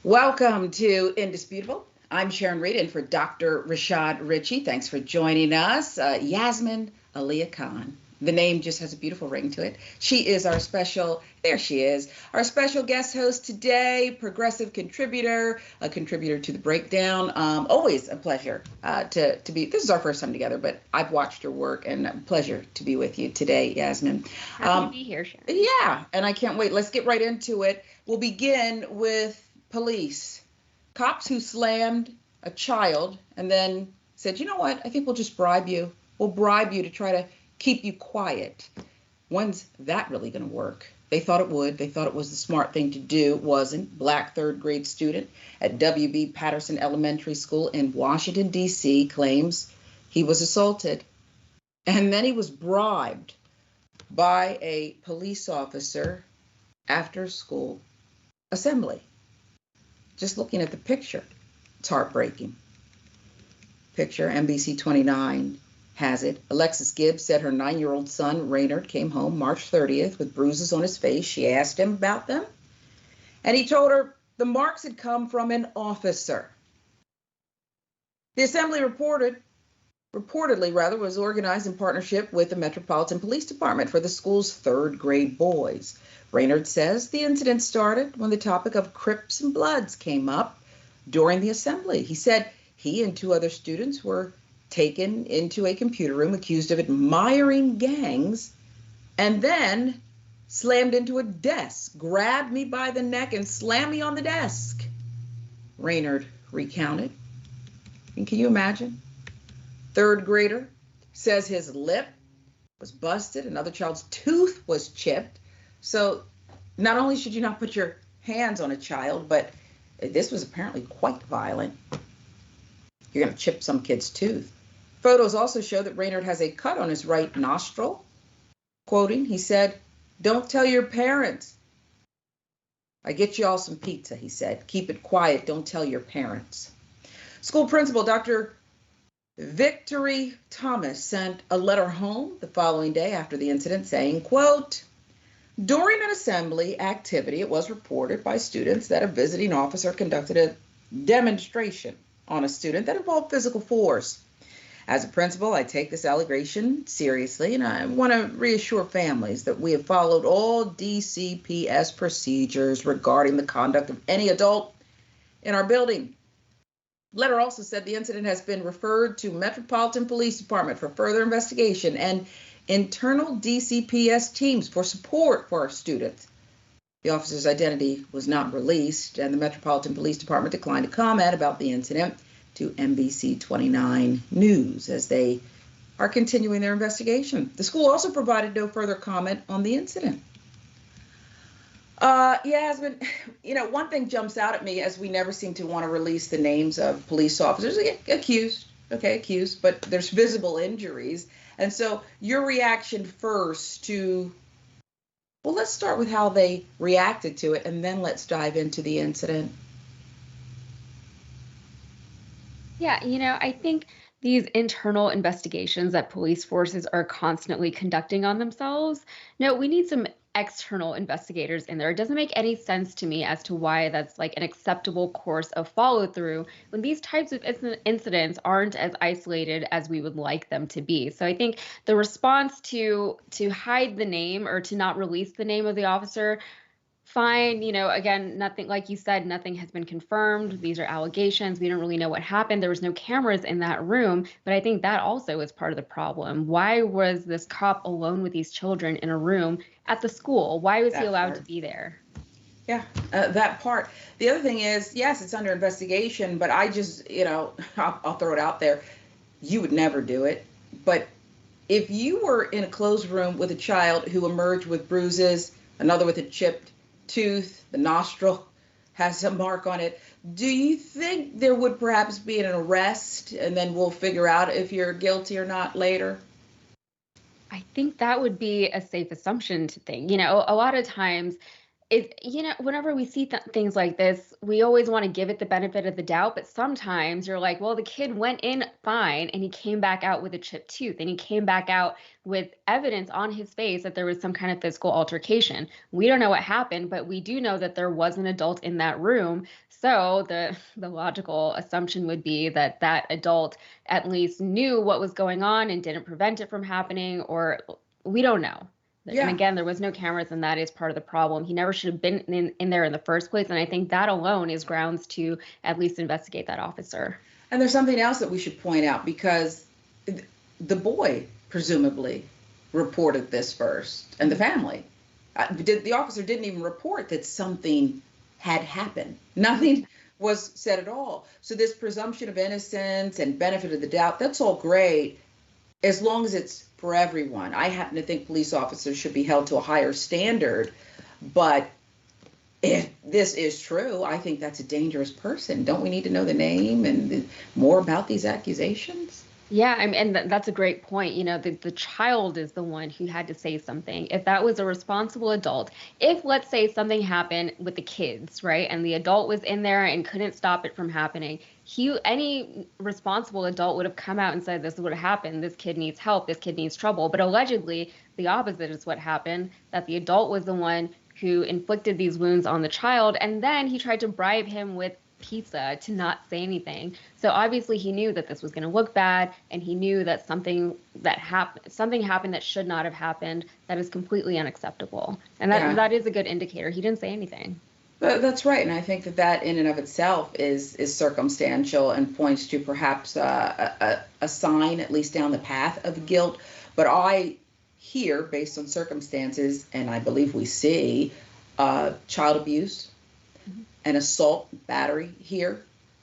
Welcome to Indisputable. I'm Sharon Reed, and for Dr. Rashad Richey, thanks for joining us. Yasmin Aliya Khan. The name just has a beautiful ring to it. She is our special, there she is, our special guest host today, progressive contributor, a contributor to The Breakdown. Always a pleasure to be, this is our first time together, but I've watched your work and a pleasure to be with you today, Yasmin. Happy to be here, Sharon. Yeah, and I can't wait. Let's get right into it. We'll begin with police. Cops who slammed a child and then said, you know what, I think we'll just bribe you. We'll bribe you to try to keep you quiet. When's that really going to work? They thought it would. They thought it was the smart thing to do. It wasn't. Black third grade student at W.B. Patterson Elementary School in Washington, D.C. claims he was assaulted. And then he was bribed by a police officer after school assembly. Just looking at the picture, it's heartbreaking. Picture, NBC 29 has it. Alexis Gibbs said her 9-year-old son, Raynard, came home March 30th with bruises on his face. She asked him about them, and he told her the marks had come from an officer. The assembly reportedly was organized in partnership with the Metropolitan Police Department for the school's third grade boys. Raynard says the incident started when the topic of Crips and Bloods came up during the assembly. He said he and 2 other students were taken into a computer room accused of admiring gangs and then slammed into a desk, grabbed me by the neck and slammed me on the desk. Raynard recounted. And can you imagine? Third grader says his lip was busted, another child's tooth was chipped. So not only should you not put your hands on a child, but this was apparently quite violent. You're going to chip some kid's tooth. Photos also show that Raynard has a cut on his right nostril. Quoting, he said, "Don't tell your parents. I get you all some pizza," he said. "Keep it quiet. Don't tell your parents." School principal Dr. Victory Thomas sent a letter home the following day after the incident saying, quote, "During an assembly activity, it was reported by students that a visiting officer conducted a demonstration on a student that involved physical force. As a principal, I take this allegation seriously, and I want to reassure families that we have followed all DCPS procedures regarding the conduct of any adult in our building." The letter also said the incident has been referred to Metropolitan Police Department for further investigation and internal DCPS teams for support for our students. The officer's identity was not released, and the Metropolitan Police Department declined to comment about the incident to NBC 29 News as they are continuing their investigation. The school also provided no further comment on the incident. Yasmin, one thing jumps out at me as we never seem to want to release the names of police officers accused, but there's visible injuries. And so your reaction first to, well, let's start with how they reacted to it, and then let's dive into the incident. Yeah, I think these internal investigations that police forces are constantly conducting on themselves, no, we need some external investigators in there. It doesn't make any sense to me as to why that's like an acceptable course of follow through when these types of incidents aren't as isolated as we would like them to be. So I think the response to hide the name or to not release the name of the officer, fine, again, nothing, like you said, nothing has been confirmed. These are allegations. We don't really know what happened. There was no cameras in that room, but I think that also is part of the problem. Why was this cop alone with these children in a room at the school? Why was he allowed to be there? Yeah, that part. The other thing is, yes, it's under investigation, but I just, I'll throw it out there. You would never do it. But if you were in a closed room with a child who emerged with bruises, another with a chipped tooth, the nostril has a mark on it, do you think there would perhaps be an arrest and then we'll figure out if you're guilty or not later? I think that would be a safe assumption to think. A lot of times Whenever we see things like this, we always want to give it the benefit of the doubt, but sometimes you're like, well, the kid went in fine and he came back out with a chipped tooth and he came back out with evidence on his face that there was some kind of physical altercation. We don't know what happened, but we do know that there was an adult in that room. So the logical assumption would be that that adult at least knew what was going on and didn't prevent it from happening, or we don't know. And Yeah. again, there was no cameras, and that is part of the problem. He never should have been in there in the first place. And I think that alone is grounds to at least investigate that officer. And there's something else that we should point out, because the boy presumably reported this first, and the family. The officer didn't even report that something had happened. Nothing was said at all. So this presumption of innocence and benefit of the doubt, that's all great, as long as it's for everyone. I happen to think police officers should be held to a higher standard, but if this is true, I think that's a dangerous person. Don't we need to know the name and more about these accusations? Yeah, and that's a great point. The child is the one who had to say something. If that was a responsible adult, if let's say something happened with the kids, right, and the adult was in there and couldn't stop it from happening, any responsible adult would have come out and said, this is what happened. This kid needs help. This kid needs trouble. But allegedly, the opposite is what happened, that the adult was the one who inflicted these wounds on the child, and then he tried to bribe him with pizza to not say anything. So obviously he knew that this was going to look bad, and he knew that something happened that should not have happened, that is completely unacceptable. And that is a good indicator. He didn't say anything. That's right. And I think that in and of itself is circumstantial and points to perhaps a sign, at least down the path of guilt. But I hear, based on circumstances, and I believe we see, child abuse, an assault, battery here,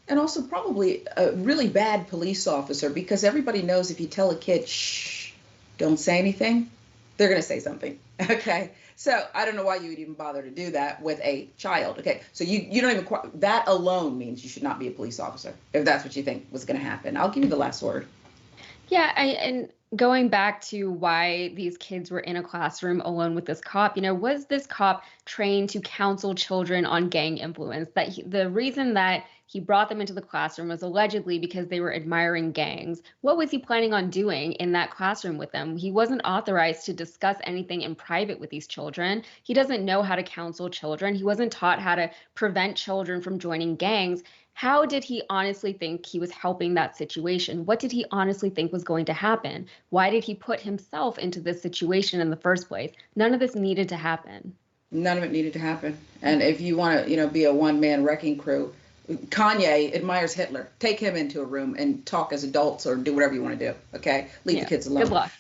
and also probably a really bad police officer, because everybody knows if you tell a kid, shh, don't say anything, they're going to say something. Okay. So I don't know why you would even bother to do that with a child. Okay. So you don't even, that alone means you should not be a police officer if that's what you think was going to happen. I'll give you the last word. Yeah, and going back to why these kids were in a classroom alone with this cop, was this cop trained to counsel children on gang influence? The reason that he brought them into the classroom was allegedly because they were admiring gangs. What was he planning on doing in that classroom with them? He wasn't authorized to discuss anything in private with these children. He doesn't know how to counsel children. He wasn't taught how to prevent children from joining gangs. How did he honestly think he was helping that situation? What did he honestly think was going to happen? Why did he put himself into this situation in the first place? None of this needed to happen. None of it needed to happen. And if you want to, be a one-man wrecking crew, Kanye admires Hitler. Take him into a room and talk as adults, or do whatever you want to do. Okay? Leave the kids alone. Good luck.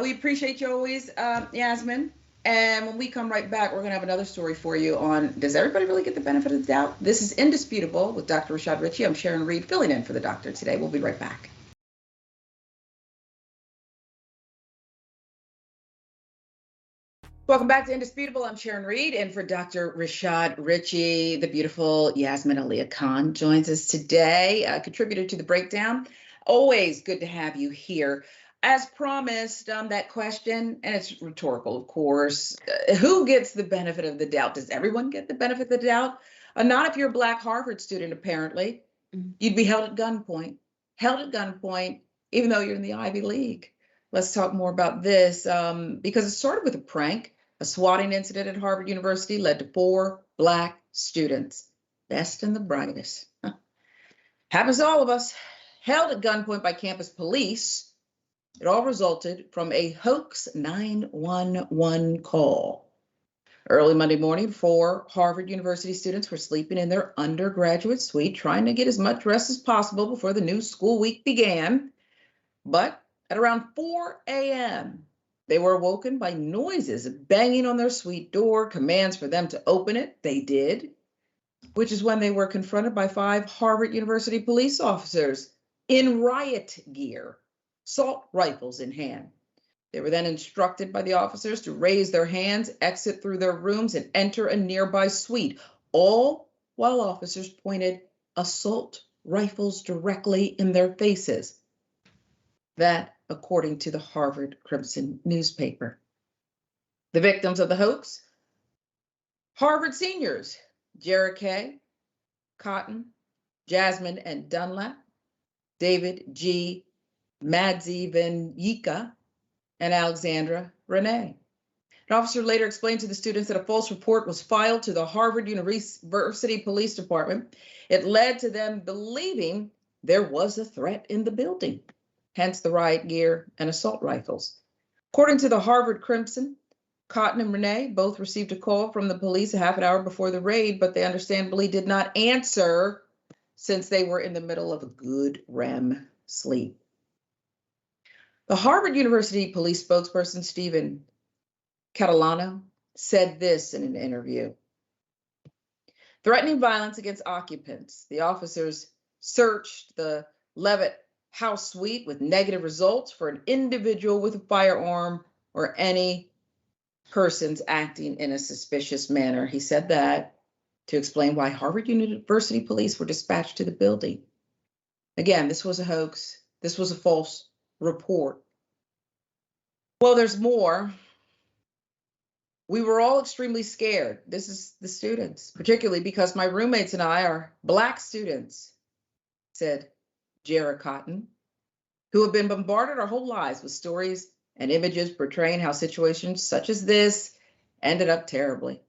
We appreciate you always, Yasmin. And when we come right back, we're going to have another story for you on, does everybody really get the benefit of the doubt? This is Indisputable with Dr. Rashad Richey. I'm Sharon Reed, filling in for the doctor today. We'll be right back. Welcome back to Indisputable. I'm Sharon Reed, and for Dr. Rashad Richey, the beautiful Yasmin Aliya Khan joins us today, a contributor to The Breakdown. Always good to have you here. As promised, that question, and it's rhetorical, of course, who gets the benefit of the doubt? Does everyone get the benefit of the doubt? Not if you're a Black Harvard student, apparently. You'd be held at gunpoint, even though you're in the Ivy League. Let's talk more about this, because it started with a prank. A swatting incident at Harvard University led to 4 Black students, best and the brightest. Happens to all of us. Held at gunpoint by campus police. It all resulted from a hoax 911 call. Early Monday morning, 4 Harvard University students were sleeping in their undergraduate suite, trying to get as much rest as possible before the new school week began. But at around 4 a.m., they were awoken by noises banging on their suite door, commands for them to open it. They did, which is when they were confronted by 5 Harvard University police officers in riot gear, assault rifles in hand. They were then instructed by the officers to raise their hands, exit through their rooms, and enter a nearby suite, all while officers pointed assault rifles directly in their faces. That, according to the Harvard Crimson newspaper. The victims of the hoax, Harvard seniors, Jerrica, Cotton, Yasmin and Dunlap, David G. Madzivenyika, and Alexandra Renee. An officer later explained to the students that a false report was filed to the Harvard University Police Department. It led to them believing there was a threat in the building, hence the riot gear and assault rifles. According to the Harvard Crimson, Cotton and Renee both received a call from the police a half an hour before the raid, but they understandably did not answer since they were in the middle of a good REM sleep. The Harvard University police spokesperson, Stephen Catalano, said this in an interview. Threatening violence against occupants. The officers searched the Levitt House suite with negative results for an individual with a firearm or any persons acting in a suspicious manner. He said that to explain why Harvard University police were dispatched to the building. Again, this was a hoax. This was a false report. Well, there's more. We were all extremely scared. This is the students, particularly because my roommates and I are Black students, said Jara Cotton, who have been bombarded our whole lives with stories and images portraying how situations such as this ended up terribly.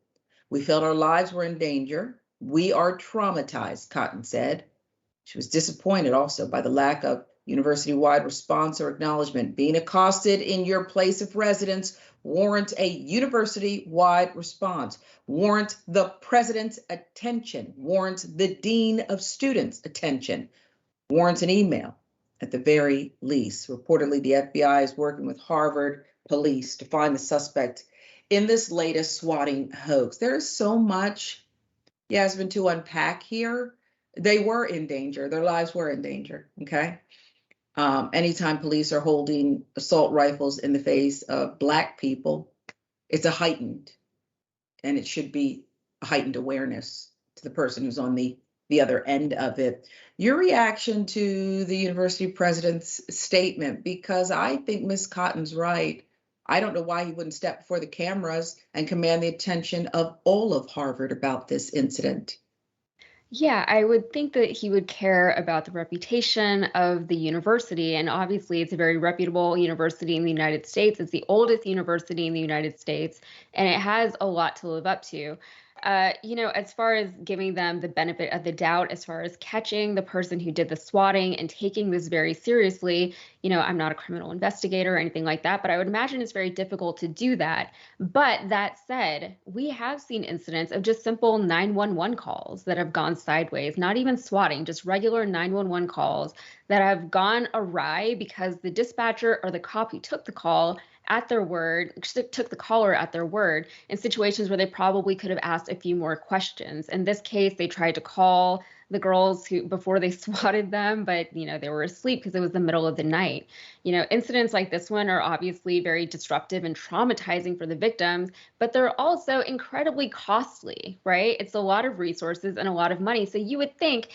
We felt our lives were in danger. We are traumatized, Cotton said. She was disappointed also by the lack of university-wide response or acknowledgement. Being accosted in your place of residence warrants a university-wide response, warrants the president's attention, warrants the dean of students' attention, warrants an email at the very least. Reportedly, the FBI is working with Harvard police to find the suspect in this latest swatting hoax. There is so much, Yasmin, to unpack here. They were in danger. Their lives were in danger, okay? Anytime police are holding assault rifles in the face of Black people, it's a heightened, and it should be a heightened awareness to the person who's on the other end of it. Your reaction to the university president's statement, because I think Ms. Cotton's right. I don't know why he wouldn't step before the cameras and command the attention of all of Harvard about this incident. Yeah, I would think that he would care about the reputation of the university. And obviously, it's a very reputable university in the United States. It's the oldest university in the United States, and it has a lot to live up to. As far as giving them the benefit of the doubt, as far as catching the person who did the swatting and taking this very seriously, I'm not a criminal investigator or anything like that, but I would imagine it's very difficult to do that. But that said, we have seen incidents of just simple 911 calls that have gone sideways, not even swatting, just regular 911 calls that have gone awry because the dispatcher or the cop who took the call at their word, took the caller at their word in situations where they probably could have asked a few more questions. In this case, they tried to call the girls before they swatted them, but they were asleep because it was the middle of the night. Incidents like this one are obviously very disruptive and traumatizing for the victims, but they're also incredibly costly, right? It's a lot of resources and a lot of money. So you would think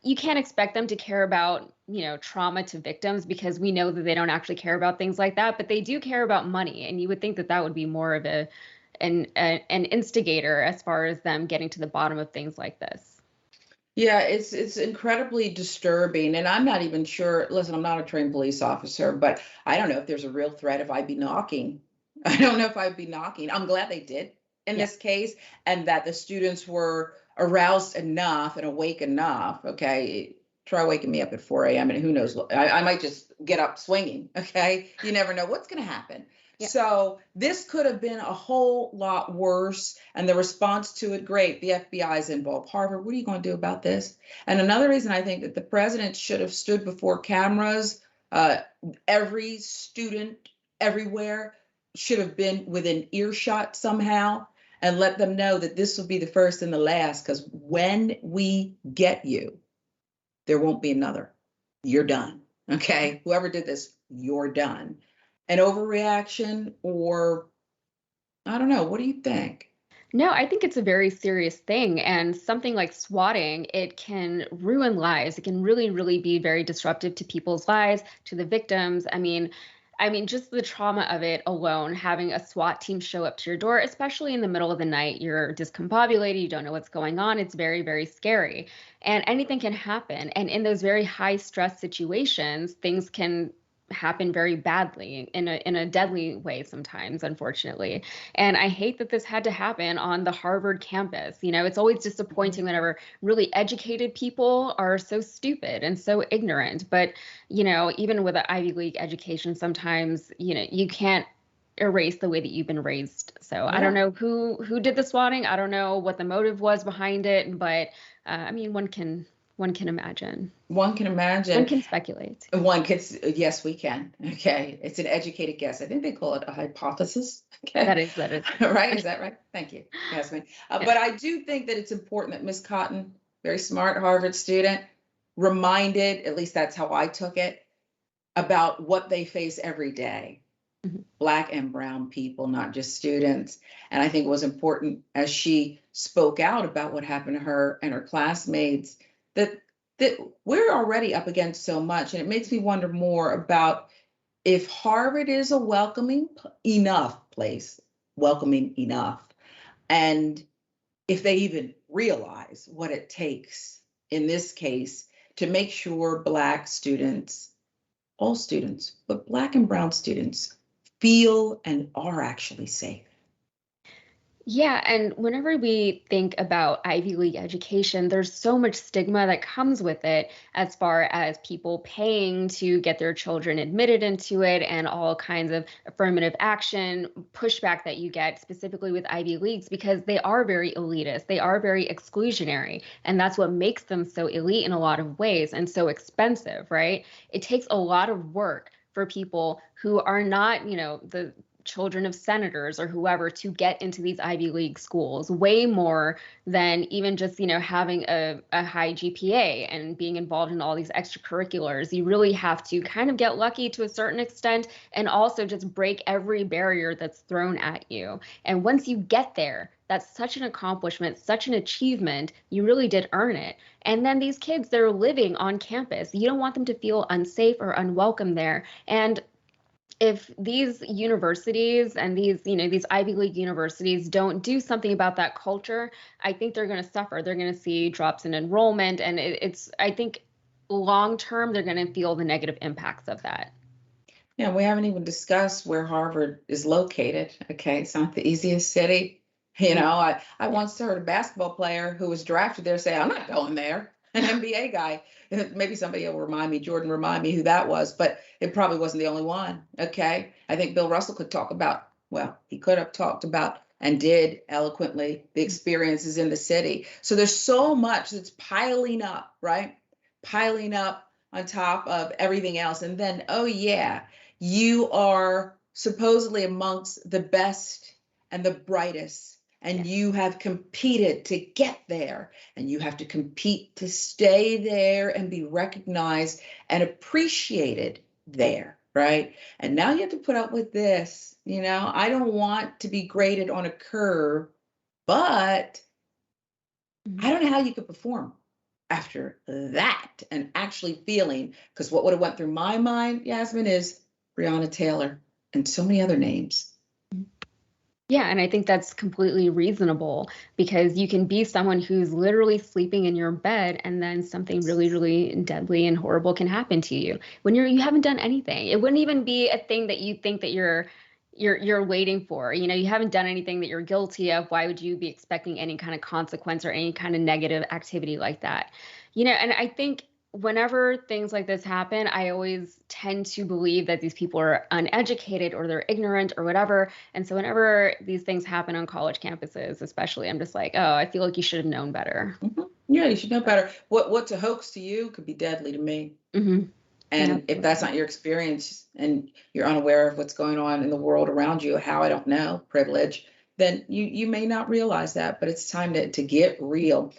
you can't expect them to care about, trauma to victims, because we know that they don't actually care about things like that, but they do care about money. And you would think that that would be more of an instigator as far as them getting to the bottom of things like this. Yeah, it's incredibly disturbing. And I'm not even sure, listen, I'm not a trained police officer, but I don't know if there's a real threat if I'd be knocking. I don't know if I'd be knocking. I'm glad they did in this case, and that the students were aroused enough and awake enough. Okay, try waking me up at 4 a.m. and who knows, I might just get up swinging. Okay, you never know what's going to happen. Yeah. So this could have been a whole lot worse, and the response to it, great. The FBI is involved. Harvard, what are you going to do about this? And another reason I think that the president should have stood before cameras, every student everywhere should have been within earshot somehow, and let them know that this will be the first and the last, because when we get you, there won't be another. You're done. Okay. Whoever did this, you're done. An overreaction, or I don't know. What do you think? No, I think it's a very serious thing. And something like swatting, it can ruin lives. It can really, really be very disruptive to people's lives, to the victims. I mean, I mean, just the trauma of it alone, having a SWAT team show up to your door, especially in the middle of the night, you're discombobulated, you don't know what's going on. It's very, very scary. And anything can happen. And in those very high stress situations, things can happen very badly in a deadly way sometimes, unfortunately. And I hate that this had to happen on the Harvard campus. It's always disappointing whenever really educated people are so stupid and so ignorant. But even with an Ivy League education, sometimes, you can't erase the way that you've been raised. So yeah. I don't know who did the swatting. I don't know what the motive was behind it, but I mean, one can imagine. One can imagine. One can speculate. Yes, we can. Okay. It's an educated guess. I think they call it a hypothesis. Okay. That is. Right? Is that right? Thank you, Yasmin. Yeah. But I do think that it's important that Miss Cotton, very smart Harvard student, reminded, at least that's how I took it, about what they face every day. Mm-hmm. Black and brown people, not just students. And I think it was important as she spoke out about what happened to her and her classmates, that we're already up against so much. And it makes me wonder more about if Harvard is a welcoming enough, and if they even realize what it takes in this case to make sure Black students, all students, but Black and brown students, feel and are actually safe. Yeah, and whenever we think about Ivy League education, there's so much stigma that comes with it as far as people paying to get their children admitted into it and all kinds of affirmative action, pushback that you get specifically with Ivy Leagues because they are very elitist, they are very exclusionary, and that's what makes them so elite in a lot of ways and so expensive, right? It takes a lot of work for people who are not, the children of senators or whoever to get into these Ivy League schools, way more than even just, having a high GPA and being involved in all these extracurriculars. You really have to kind of get lucky to a certain extent and also just break every barrier that's thrown at you. And once you get there, that's such an accomplishment, such an achievement. You really did earn it. And then these kids, they're living on campus. You don't want them to feel unsafe or unwelcome there. And if these universities and these Ivy League universities don't do something about that culture, I think they're going to suffer. They're going to see drops in enrollment. And I think long term, they're going to feel the negative impacts of that. Yeah, we haven't even discussed where Harvard is located. Okay, it's not the easiest city. I once heard a basketball player who was drafted there say, I'm not going there. An NBA guy, maybe somebody will remind me who that was, but it probably wasn't the only one. Okay. I think Bill Russell could talk about, he could have talked about and did eloquently the experiences in the city. So there's so much that's piling up, right? Piling up on top of everything else. And then, oh yeah, you are supposedly amongst the best and the brightest. And you have competed to get there, and you have to compete to stay there and be recognized and appreciated there, right? And now you have to put up with this. I don't want to be graded on a curve, but I don't know how you could perform after that and actually feeling, because what would have went through my mind, Yasmin, is Breonna Taylor and so many other names. Yeah, and I think that's completely reasonable because you can be someone who's literally sleeping in your bed and then something really, really deadly and horrible can happen to you when you haven't done anything. It wouldn't even be a thing that you think that you're waiting for. You haven't done anything that you're guilty of. Why would you be expecting any kind of consequence or any kind of negative activity like that? And I think whenever things like this happen, I always tend to believe that these people are uneducated or they're ignorant or whatever. And so whenever these things happen on college campuses, especially, I'm just like, oh, I feel like you should have known better. Mm-hmm. Yeah, you should know better. What's a hoax to you could be deadly to me. Mm-hmm. And if that's not your experience and you're unaware of what's going on in the world around you, how, I don't know, privilege, then you may not realize that, but it's time to get real.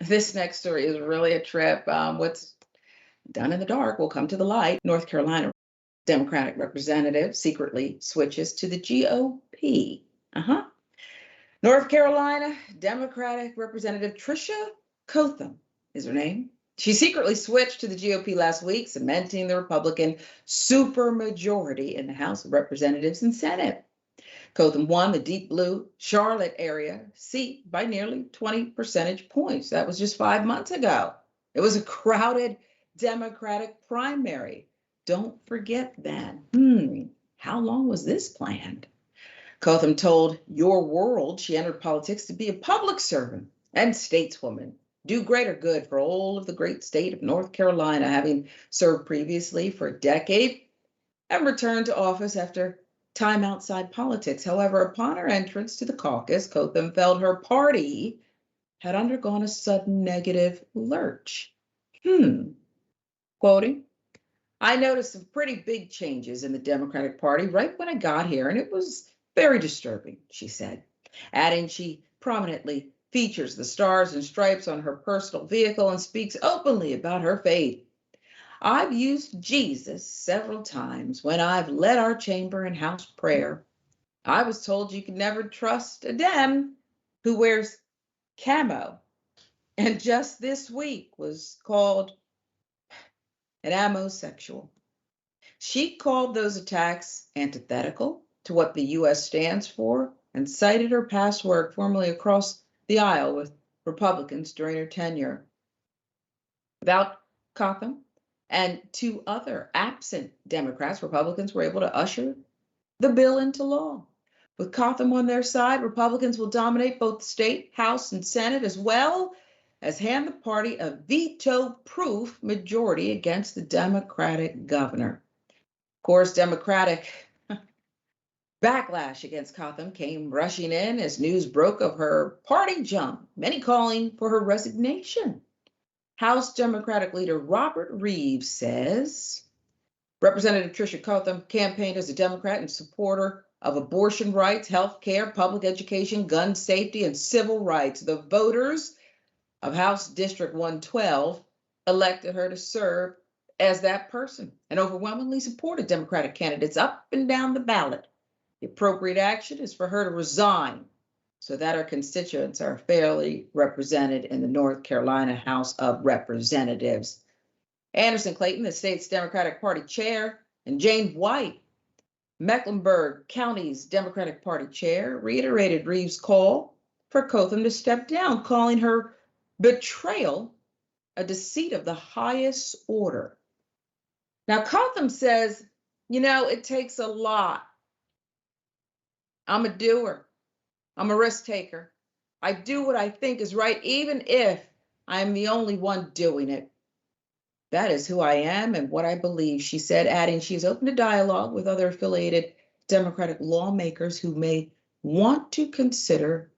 This next story is really a trip. What's done in the dark will come to the light. North Carolina Democratic representative secretly switches to the GOP. North Carolina Democratic Representative Tricia Cotham is her name, She secretly switched to the GOP last week, cementing the Republican supermajority in the House of Representatives and Senate. Cotham won the deep blue Charlotte area seat by nearly 20 percentage points. That was just 5 months ago. It was a crowded Democratic primary. Don't forget that. How long was this planned? Cotham told Your World she entered politics to be a public servant and stateswoman, do greater good for all of the great state of North Carolina, having served previously for a decade and returned to office after time outside politics. However, upon her entrance to the caucus, Cotham felt her party had undergone a sudden negative lurch. Quoting, I noticed some pretty big changes in the Democratic Party right when I got here, and it was very disturbing, she said, adding she prominently features the stars and stripes on her personal vehicle and speaks openly about her faith. I've used Jesus several times when I've led our chamber in house prayer. I was told you could never trust a Dem who wears camo, and just this week was called an amosexual. She called those attacks antithetical to what the U.S. stands for and cited her past work formerly across the aisle with Republicans during her tenure. Without Cotham and two other absent Democrats, Republicans were able to usher the bill into law. With Cotham on their side, Republicans will dominate both the state, House, and Senate, as well as hand the party a veto-proof majority against the Democratic governor. Of course, Democratic backlash against Cotham came rushing in as news broke of her party jump, many calling for her resignation. House Democratic leader Robert Reeves says Representative Tricia Cotham campaigned as a Democrat and supporter of abortion rights, health care, public education, gun safety, and civil rights. The voters of House District 112 elected her to serve as that person and overwhelmingly supported Democratic candidates up and down the ballot. The appropriate action is for her to resign so that her constituents are fairly represented in the North Carolina House of Representatives. Anderson Clayton, the state's Democratic Party chair, and Jane White, Mecklenburg County's Democratic Party chair, reiterated Reeves' call for Cotham to step down, calling her betrayal a deceit of the highest order. Now, Cotham says, it takes a lot. I'm a doer. I'm a risk taker. I do what I think is right, even if I'm the only one doing it. That is who I am and what I believe, she said, adding she is open to dialogue with other affiliated Democratic lawmakers who may want to consider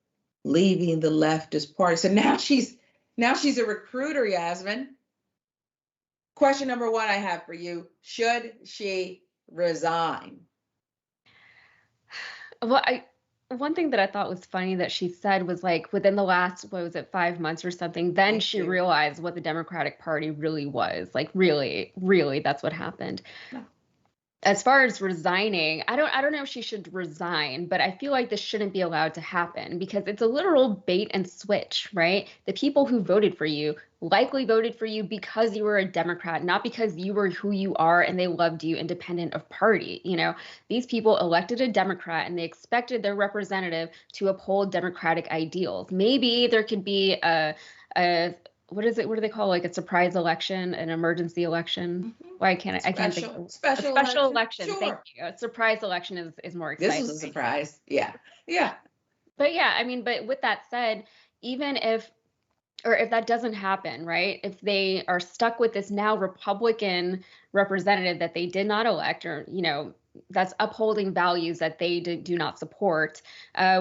leaving the leftist party. So now she's a recruiter, Yasmin. Question number one I have for you, should she resign? Well, one thing that I thought was funny that she said was like within the last, 5 months or something, then she realized what the Democratic Party really was. Like really, that's what happened. No. As far as resigning, I don't know if she should resign, but I feel like this shouldn't be allowed to happen because it's a literal bait and switch, right? The people who voted for you likely voted for you because you were a Democrat, not because you were who you are and they loved you independent of party. These people elected a Democrat and they expected their representative to uphold Democratic ideals. Maybe there could be a what is it? What do they call like a surprise election, an emergency election? Mm-hmm. Why can't I can't think of special election. Sure. Thank you. A surprise election is more exciting. This was a surprise. Yeah. But but with that said, even if that doesn't happen, right? If they are stuck with this now Republican representative that they did not elect, or that's upholding values that they do not support.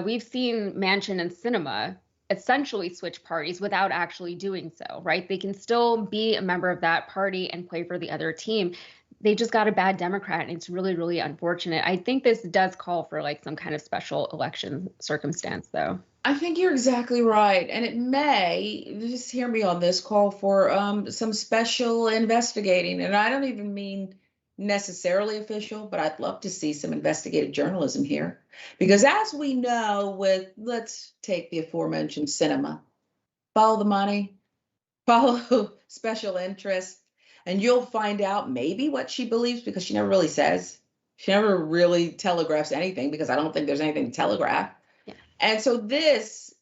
We've seen Manchin and Sinema essentially switch parties without actually doing so, right? They can still be a member of that party and play for the other team. They just got a bad Democrat, and it's really, really unfortunate. I think this does call for like some kind of special election circumstance, though. I think you're exactly right. And it may, just hear me on this, call for some special investigating. And I don't even mean necessarily official, but I'd love to see some investigative journalism here. Because as we know let's take the aforementioned Sinema, follow the money, follow special interests, and you'll find out maybe what she believes because she never really says. She never really telegraphs anything because I don't think there's anything to telegraph. Yeah. And so this,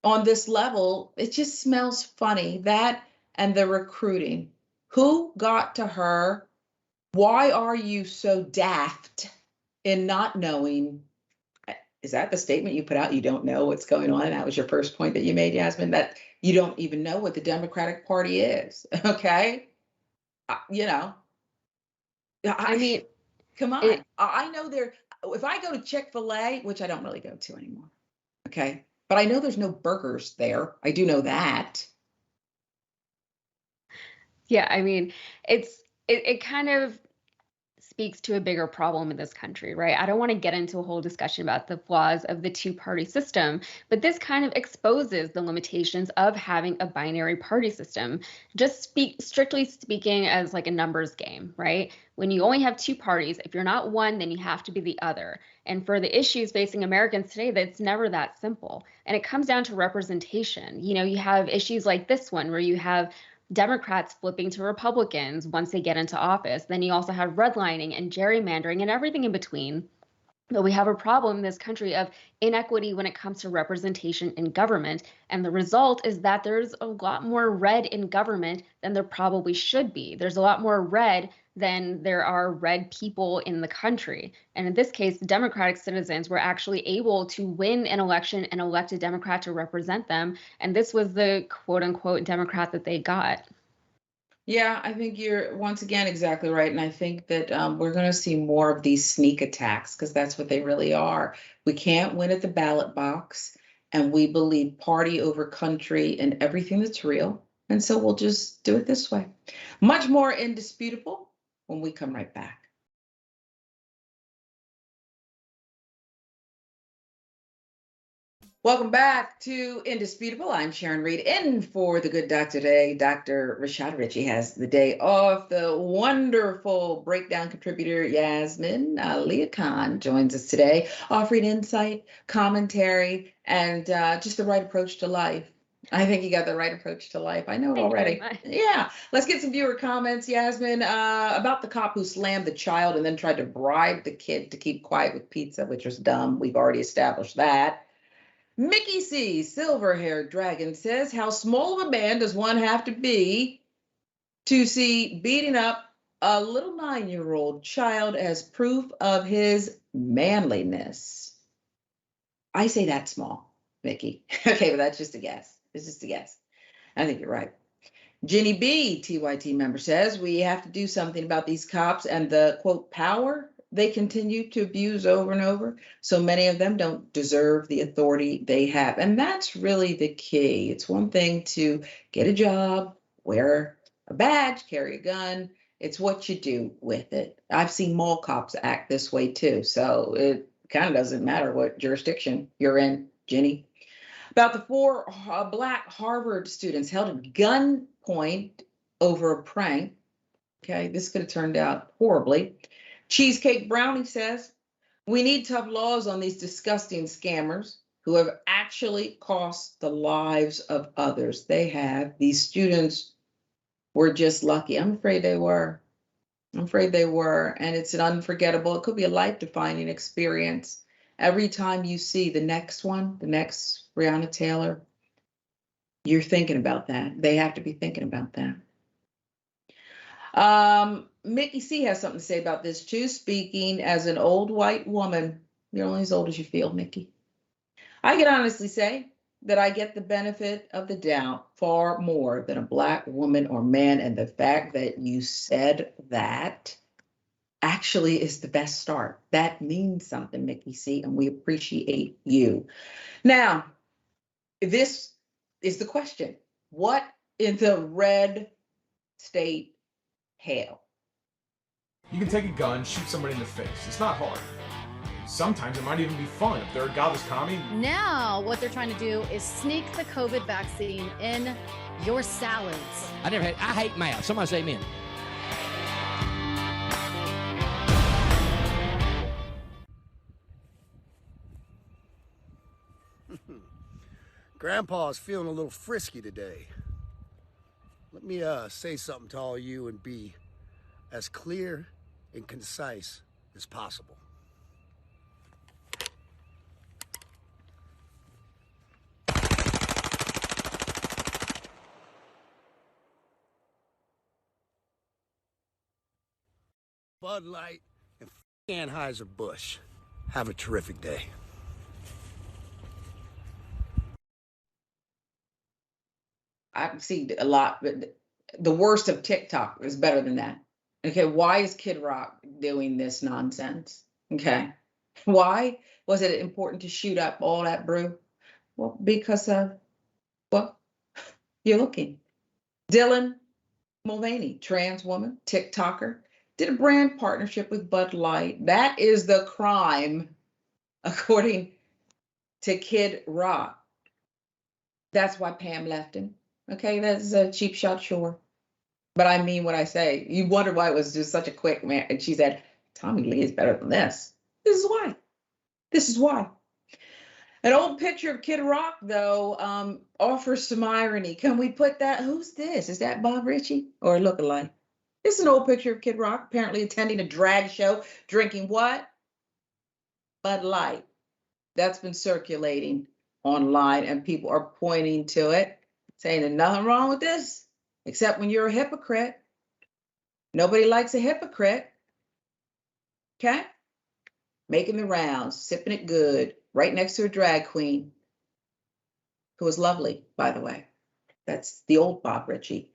on this level, it just smells funny. That and the recruiting. Who got to her? Why are you so daft in not knowing? Is that the statement you put out? You don't know what's going on. That was your first point that you made, Yasmin, that you don't even know what the Democratic Party is. Okay. I mean, come on. I know if I go to Chick-fil-A, which I don't really go to anymore. Okay. But I know there's no burgers there. I do know that. Yeah, I mean, it kind of speaks to a bigger problem in this country, right? I don't want to get into a whole discussion about the flaws of the two-party system, but this kind of exposes the limitations of having a binary party system. Just strictly speaking as like a numbers game, right? When you only have two parties, if you're not one, then you have to be the other. And for the issues facing Americans today, that's never that simple. And it comes down to representation. You have issues like this one where you have Democrats flipping to Republicans once they get into office. Then you also have redlining and gerrymandering and everything in between. But we have a problem in this country of inequity when it comes to representation in government. And the result is that there's a lot more red in government than there probably should be. There's a lot more red than there are red people in the country. And in this case, the Democratic citizens were actually able to win an election and elect a Democrat to represent them. And this was the quote unquote Democrat that they got. Yeah, I think you're once again exactly right. And I think that we're going to see more of these sneak attacks because that's what they really are. We can't win at the ballot box, and we believe party over country and everything that's real. And so we'll just do it this way. Much more indisputable when we come right back. Welcome back to Indisputable. I'm Sharon Reed, in for the good doctor today. Dr. Rashad Richey has the day off. The wonderful breakdown contributor, Yasmin Aliya Khan, joins us today, offering insight, commentary, and just the right approach to life. I think you got the right approach to life. I know it already. Yeah. Let's get some viewer comments, Yasmin, about the cop who slammed the child and then tried to bribe the kid to keep quiet with pizza, which was dumb. We've already established that. Mickey C, silver-haired dragon, says, how small of a man does one have to be to see beating up a little 9-year-old child as proof of his manliness? I say that's small, Mickey. Okay, but that's just a guess. It's just a guess. I think you're right. Jenny B, TYT member, says, we have to do something about these cops and the, quote, power they continue to abuse over and over. So many of them don't deserve the authority they have. And that's really the key. It's one thing to get a job, wear a badge, carry a gun. It's what you do with it. I've seen mall cops act this way too. So it kind of doesn't matter what jurisdiction you're in, Jenny. About the 4 Black Harvard students held at gunpoint over a prank. Okay, this could have turned out horribly. Cheesecake Brownie says, we need tough laws on these disgusting scammers who have actually cost the lives of others. They have. These students were just lucky. I'm afraid they were. And it's an unforgettable, it could be a life-defining experience. Every time you see the next one, the next Breonna Taylor, you're thinking about that. They have to be thinking about that. Mickey C has something to say about this too. Speaking as an old white woman, you're only as old as you feel, Mickey. I can honestly say that I get the benefit of the doubt far more than a Black woman or man, and the fact that you said that actually is the best start. That means something, Mickey C, and we appreciate you. Now, this is the question. What in the red state hell? You can take a gun, shoot somebody in the face. It's not hard. Sometimes it might even be fun if they're a godless commie. Now, what they're trying to do is sneak the COVID vaccine in your salads. I hate math. Somebody say amen. Grandpa's feeling a little frisky today. Let me say something to all you and be as clear and concise as possible. Bud Light and Anheuser-Busch. Have a terrific day. I see a lot, but the worst of TikTok is better than that. Okay, why is Kid Rock doing this nonsense? Okay, why was it important to shoot up all that brew? Well, because well, you're looking. Dylan Mulvaney, trans woman, TikToker, did a brand partnership with Bud Light. That is the crime, according to Kid Rock. That's why Pam left him. Okay, that's a cheap shot, sure. But I mean what I say. You wonder why it was just such a quick man. And she said, Tommy Lee is better than this. This is why. This is why. An old picture of Kid Rock, though, offers some irony. Can we put that? Who's this? Is that Bob Richey or a lookalike? This is an old picture of Kid Rock, apparently attending a drag show, drinking what? Bud Light. That's been circulating online, and people are pointing to it, saying there's nothing wrong with this, except when you're a hypocrite. Nobody likes a hypocrite. Okay? Making the rounds, sipping it good, right next to a drag queen, who was lovely, by the way. That's the old Bob Richey.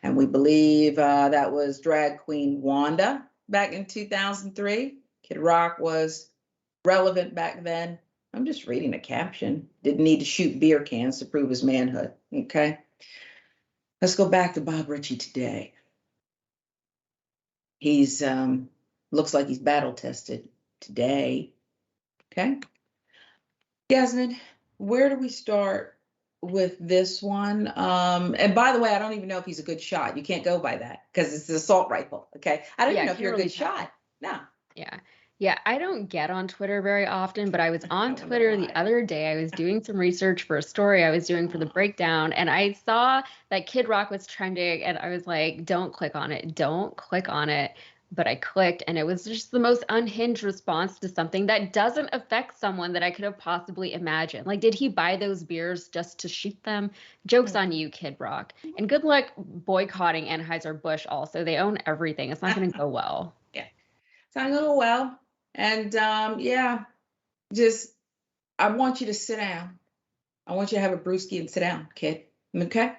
And we believe that was drag queen Wanda back in 2003. Kid Rock was relevant back then. I'm just reading a caption. Didn't need to shoot beer cans to prove his manhood. Okay? Let's go back to Bob Richey today. He's looks like he's battle tested today. Okay? Yasmin, where do we start with this one? And by the way, I don't even know if he's a good shot. You can't go by that because it's an assault rifle. Okay? I don't even know if you're a good shot. No. Yeah, I don't get on Twitter very often, but I was on Twitter the other day. I was doing some research for a story I was doing for the breakdown, and I saw that Kid Rock was trending, and I was like, don't click on it. Don't click on it. But I clicked, and it was just the most unhinged response to something that doesn't affect someone that I could have possibly imagined. Like, did he buy those beers just to shoot them? Joke's on you, Kid Rock. And good luck boycotting Anheuser-Busch also. They own everything. It's not going to go well. Yeah, it's not going to go well. And yeah, just I want you to sit down. I want you to have a brewski and sit down, kid. Okay?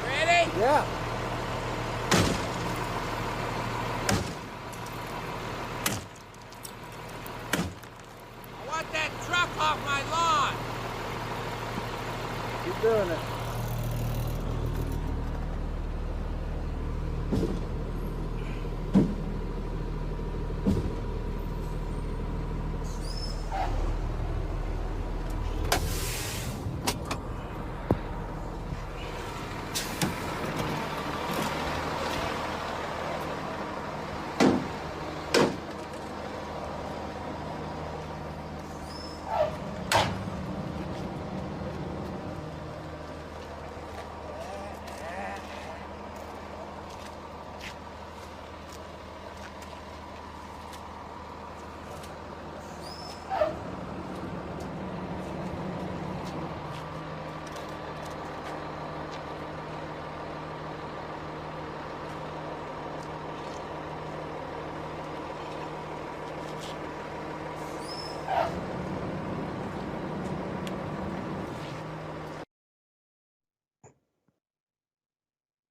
Ready? Yeah. I want that truck off my lawn. Keep doing it.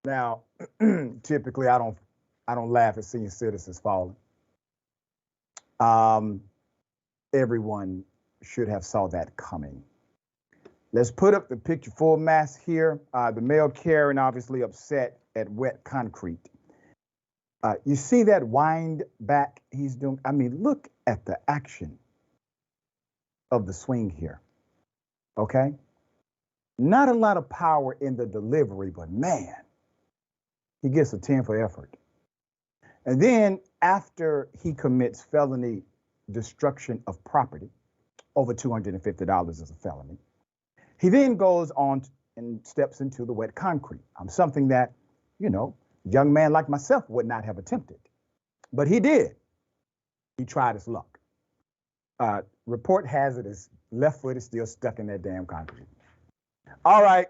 Now, typically, I don't laugh at senior citizens falling. Everyone should have saw that coming. Let's put up the picture format here. The male Karen obviously upset at wet concrete. You see that wind back he's doing? I mean, look at the action of the swing here. Okay? Not a lot of power in the delivery, but man, he gets a 10 for effort. And then after he commits felony destruction of property, over $250 is a felony, he then goes on and steps into the wet concrete. Something that, a young man like myself would not have attempted. But he did. He tried his luck. Report has it his left foot is still stuck in that damn concrete. All right.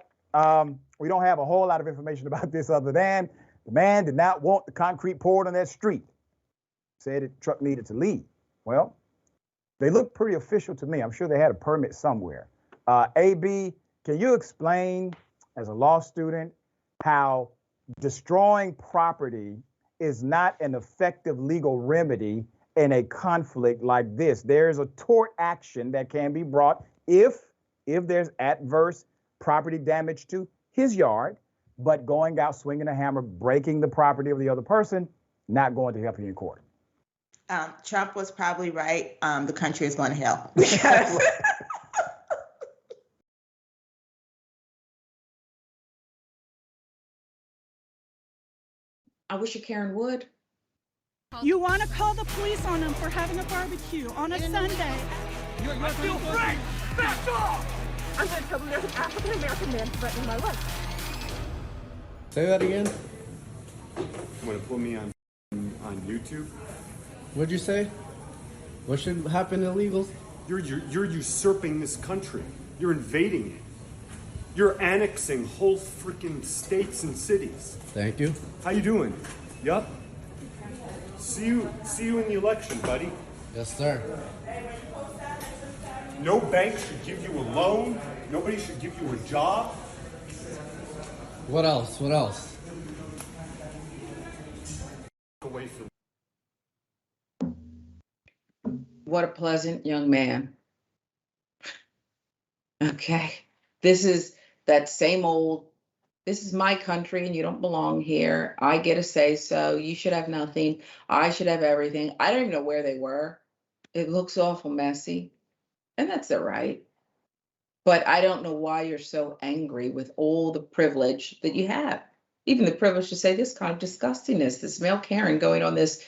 We don't have a whole lot of information about this other than the man did not want the concrete poured on that street. Said the truck needed to leave. Well, they look pretty official to me. I'm sure they had a permit somewhere. AB, can you explain, as a law student, how destroying property is not an effective legal remedy in a conflict like this? There's a tort action that can be brought if there's adverse property damage to his yard, but going out swinging a hammer, breaking the property of the other person, not going to help you in court. Trump was probably right. The country is going to hell. Because I wish you Karen would. You want to call the police on them for having a barbecue on a Sunday. I feel free! Back off! I'm going to tell them there's an African-American man threatening my life. Say that again? You want to put me on YouTube? What'd you say? What should happen to illegals? You're usurping this country. You're invading it. You're annexing whole freaking states and cities. Thank you. How you doing? Yup. See you in the election, buddy. Yes, sir. No bank should give you a loan. Nobody should give you a job. What else? What else? Away from. What a pleasant young man. Okay. This is that same old, this is my country and you don't belong here. I get a say so. You should have nothing. I should have everything. I don't even know where they were. It looks awful messy. And that's all right. But I don't know why you're so angry with all the privilege that you have. Even the privilege to say this kind of disgustingness, this male Karen going on this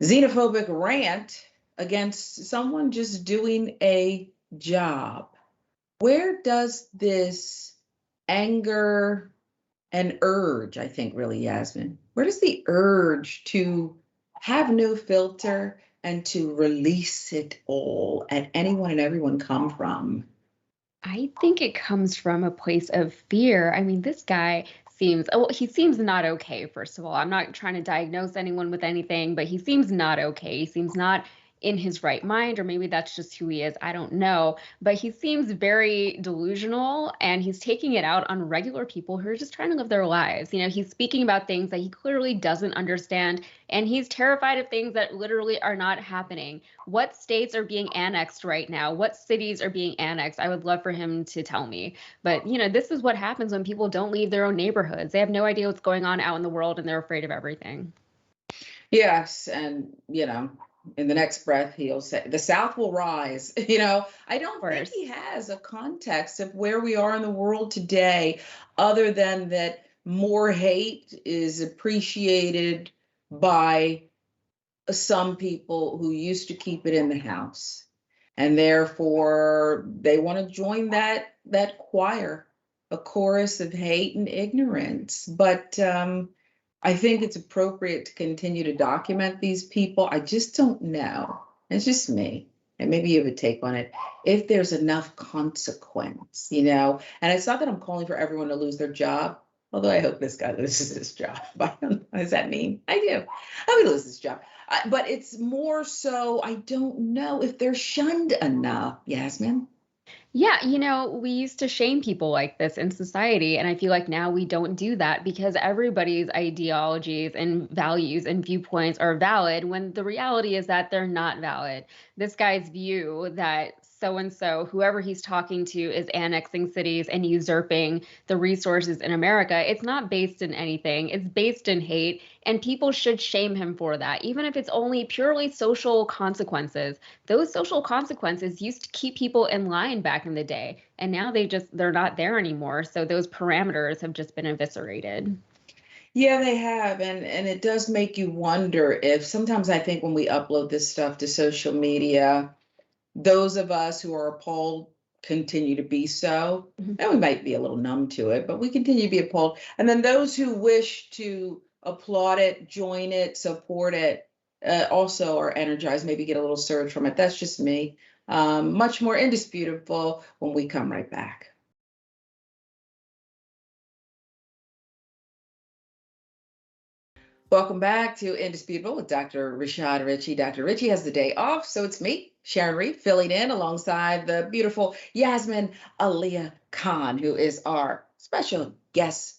xenophobic rant against someone just doing a job. Where does this anger and urge, I think really, Yasmin, where does the urge to have no filter and to release it all at anyone and everyone come from? I think it comes from a place of fear. I mean, this guy he seems not okay, first of all. I'm not trying to diagnose anyone with anything, but he seems not okay. He seems not in his right mind, or maybe that's just who he is. I don't know. But he seems very delusional, and he's taking it out on regular people who are just trying to live their lives. He's speaking about things that he clearly doesn't understand, and he's terrified of things that literally are not happening. What states are being annexed right now? What cities are being annexed? I would love for him to tell me. But, this is what happens when people don't leave their own neighborhoods. They have no idea what's going on out in the world, and they're afraid of everything. Yes, and, in the next breath, he'll say, the South will rise. I don't think he has a context of where we are in the world today, other than that more hate is appreciated by some people who used to keep it in the house. And therefore, they want to join that choir, a chorus of hate and ignorance. But I think it's appropriate to continue to document these people. I just don't know. It's just me. And maybe you have a take on it. If there's enough consequence, and it's not that I'm calling for everyone to lose their job, although I hope this guy loses his job. But what does that mean? I do. I would lose his job. But it's more so, I don't know if they're shunned enough, Yasmin. Yeah, we used to shame people like this in society, and I feel like now we don't do that because everybody's ideologies and values and viewpoints are valid when the reality is that they're not valid. This guy's view that so-and-so, whoever he's talking to, is annexing cities and usurping the resources in America, it's not based in anything. It's based in hate, and people should shame him for that, even if it's only purely social consequences. Those social consequences used to keep people in line back in the day, and now they're not there anymore. So those parameters have just been eviscerated. Yeah, they have, and it does make you wonder if sometimes I think when we upload this stuff to social media, those of us who are appalled continue to be so. Mhm. And we might be a little numb to it, but we continue to be appalled. And then those who wish to applaud it, join it, support it, also are energized, maybe get a little surge from it. That's just me. Much more indisputable when we come right back. Welcome back to Indisputable with Dr. Rashad Richey. Dr. Richey has the day off, so it's me, Sharon Reed, filling in alongside the beautiful Yasmin Aliya Khan, who is our special guest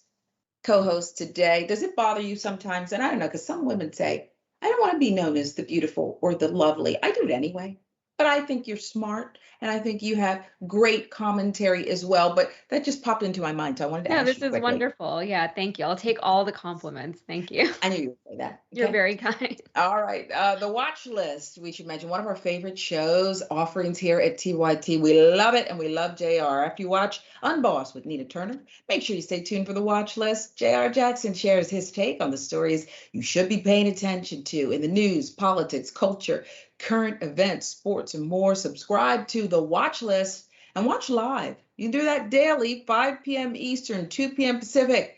co-host today. Does it bother you sometimes? And I don't know, because some women say, I don't want to be known as the beautiful or the lovely. I do it anyway. But I think you're smart, and I think you have great commentary as well. But that just popped into my mind, so I wanted to No, ask this you is quickly. wonderful. Yeah, thank you. I'll take all the compliments. Thank you. I knew you would say that. You're Okay. very kind. All right. The watch list, we should mention one of our favorite shows, offerings here at TYT. We love it, and we love JR. After you watch Unbossed with Nina Turner, make sure you stay tuned for the watch list. JR Jackson shares his take on the stories you should be paying attention to in the news, politics, culture, current events, sports, and more. Subscribe to the watch list and watch live. You can do that daily, 5 p.m. Eastern, 2 p.m. Pacific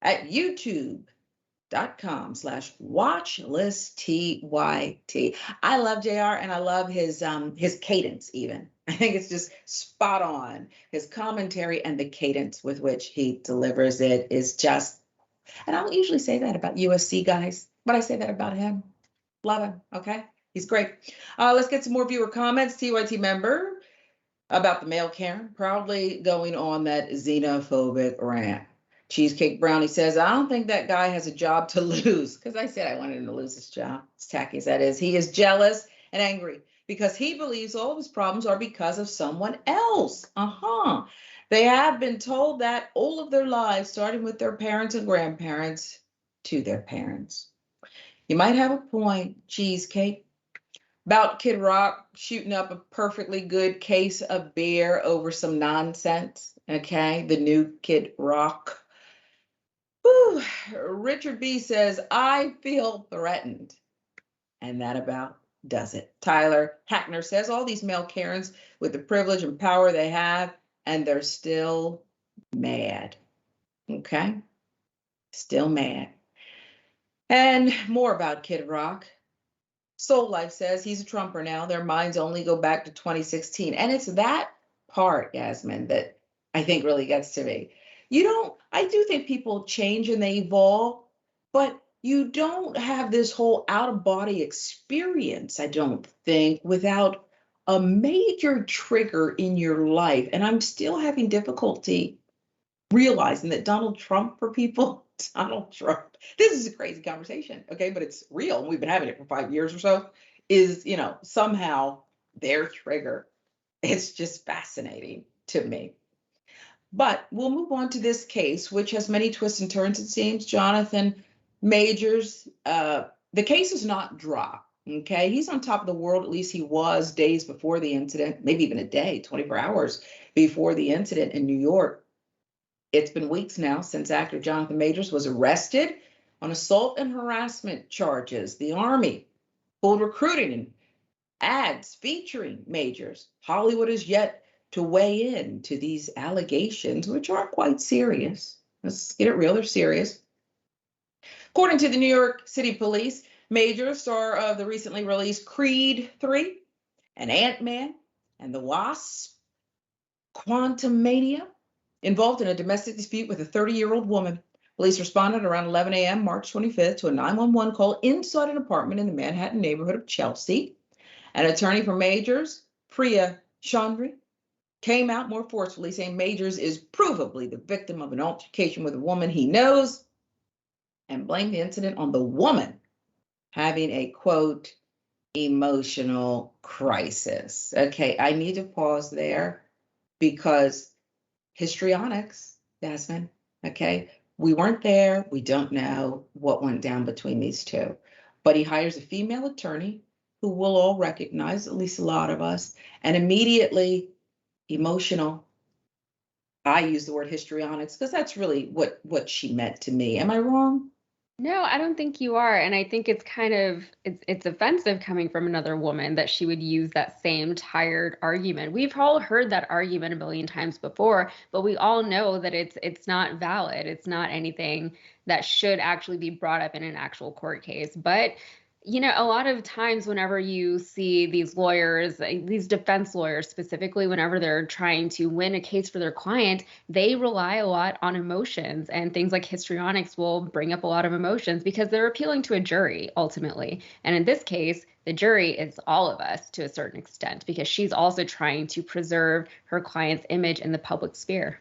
at youtube.com/watchlisttyt. I love JR, and I love his cadence even. I think it's just spot on. His commentary and the cadence with which he delivers it is just, and I don't usually say that about USC guys, but I say that about him. Love him, okay? He's great. Let's get some more viewer comments. TYT member about the male Karen proudly going on that xenophobic rant. Cheesecake Brownie says, I don't think that guy has a job to lose, because I said I wanted him to lose his job. As tacky as that is. He is jealous and angry because he believes all of his problems are because of someone else. They have been told that all of their lives, starting with their parents and grandparents to their parents. You might have a point, Cheesecake, about Kid Rock shooting up a perfectly good case of beer over some nonsense. Okay, the new Kid Rock. Whew. Richard B says, I feel threatened. And that about does it. Tyler Hackner says, all these male Karens with the privilege and power they have, and they're still mad. Okay? Still mad. And more about Kid Rock. Soul Life says he's a Trumper now. Their minds only go back to 2016. And it's that part, Yasmin, that I think really gets to me. I do think people change and they evolve, but you don't have this whole out-of-body experience, I don't think, without a major trigger in your life. And I'm still having difficulty realizing that Donald Trump for people, Donald Trump, this is a crazy conversation, okay, but it's real, and we've been having it for 5 years or so, is, somehow their trigger. It's just fascinating to me. But we'll move on to this case, which has many twists and turns, it seems. Jonathan Majors, the case is not dropped, okay? He's on top of the world, at least he was days before the incident, maybe even a day, 24 hours before the incident in New York. It's been weeks now since actor Jonathan Majors was arrested on assault and harassment charges. The Army pulled recruiting and ads featuring Majors. Hollywood is yet to weigh in to these allegations, which are quite serious. Let's get it real, they're serious. According to the New York City Police, Majors, star of the recently released Creed 3 and Ant-Man and the Wasp, Quantumania, involved in a domestic dispute with a 30-year-old woman. Police responded around 11 a.m. March 25th to a 911 call inside an apartment in the Manhattan neighborhood of Chelsea. An attorney for Majors, Priya Chandri, came out more forcefully, saying Majors is provably the victim of an altercation with a woman he knows, and blamed the incident on the woman having a, quote, emotional crisis. Okay, I need to pause there because histrionics, Yasmin, okay? We weren't there. We don't know what went down between these two. But he hires a female attorney who we'll all recognize, at least a lot of us, and immediately emotional. I use the word histrionics because that's really what she meant to me. Am I wrong? No, I don't think you are. And I think it's kind of it's offensive coming from another woman that she would use that same tired argument. We've all heard that argument a million times before, but we all know that it's not valid. It's not anything that should actually be brought up in an actual court case. But a lot of times whenever you see these lawyers, these defense lawyers specifically, whenever they're trying to win a case for their client, they rely a lot on emotions, and things like histrionics will bring up a lot of emotions because they're appealing to a jury ultimately. And in this case, the jury is all of us to a certain extent because she's also trying to preserve her client's image in the public sphere.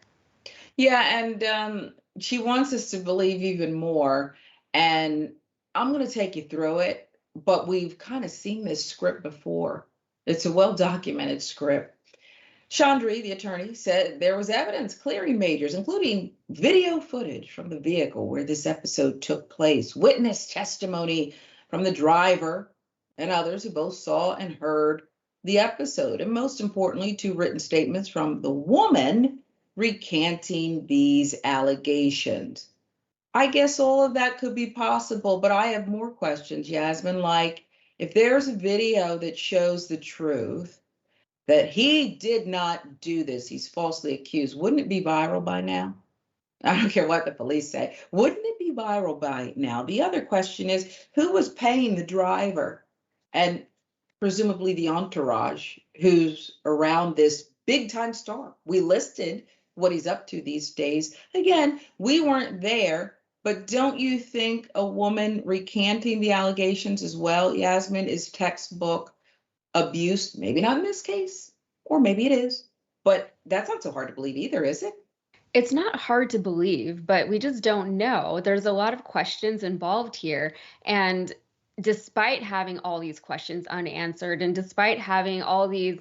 Yeah, and she wants us to believe even more. And I'm going to take you through it, but we've kind of seen this script before. It's a well-documented script. Chandri, the attorney, said there was evidence clearing Majors, including video footage from the vehicle where this episode took place, witness testimony from the driver and others who both saw and heard the episode, and most importantly, 2 written statements from the woman recanting these allegations. I guess all of that could be possible, but I have more questions, Yasmin, like if there's a video that shows the truth, that he did not do this, he's falsely accused, wouldn't it be viral by now? I don't care what the police say. Wouldn't it be viral by now? The other question is, who was paying the driver and presumably the entourage who's around this big time star? We listed what he's up to these days. Again, we weren't there, but don't you think a woman recanting the allegations as well, Yasmin, is textbook abuse? Maybe not in this case, or maybe it is, but that's not so hard to believe either, is it? It's not hard to believe, but we just don't know. There's a lot of questions involved here. And despite having all these questions unanswered, and despite having all these,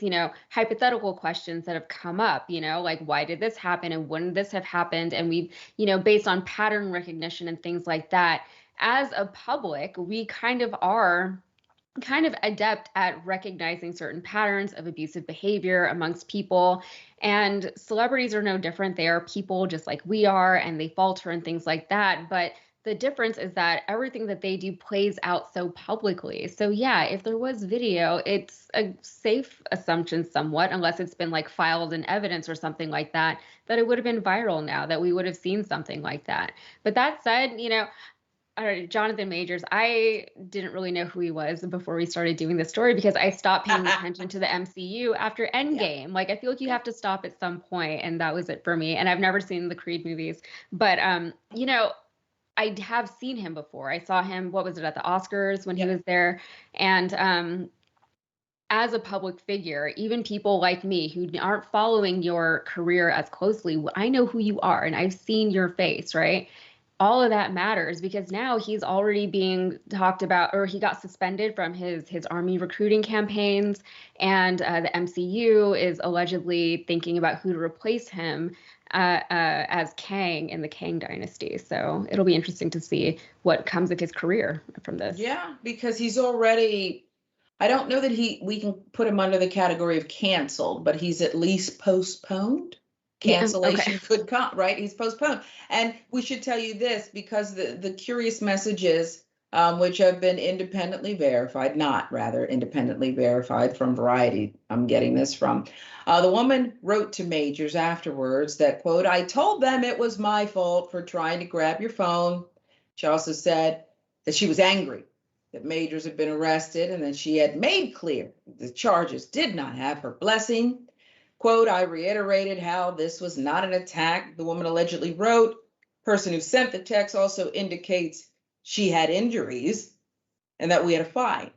hypothetical questions that have come up, like why did this happen and wouldn't this have happened? And we, based on pattern recognition and things like that, as a public, we are adept at recognizing certain patterns of abusive behavior amongst people. And celebrities are no different. They are people just like we are, and they falter and things like that. But the difference is that everything that they do plays out so publicly. So yeah, if there was video, it's a safe assumption somewhat, unless it's been like filed in evidence or something like that, that it would have been viral now, that we would have seen something like that. But that said, Jonathan Majors, I didn't really know who he was before we started doing this story because I stopped paying attention to the MCU after Endgame. Like, I feel like you have to stop at some point, and that was it for me. And I've never seen the Creed movies, but I have seen him before. I saw him, what was it, at the Oscars when he was there. And as a public figure, even people like me who aren't following your career as closely, I know who you are and I've seen your face, right? All of that matters because now he's already being talked about, or he got suspended from his army recruiting campaigns, and the MCU is allegedly thinking about who to replace him as Kang in the Kang dynasty. So it'll be interesting to see what comes of his career from this. Yeah, because he's already, I don't know that we can put him under the category of canceled, but he's at least postponed. Cancellation could come, right? He's postponed. And we should tell you this because the curious messages, which have been independently verified from Variety, I'm getting this from, the woman wrote to Majors afterwards that, quote, "I told them it was my fault for trying to grab your phone." She also said that she was angry that Majors had been arrested and that she had made clear the charges did not have her blessing. Quote, "I reiterated how this was not an attack," the woman allegedly wrote. Person who sent the text also indicates she had injuries and that we had a fight.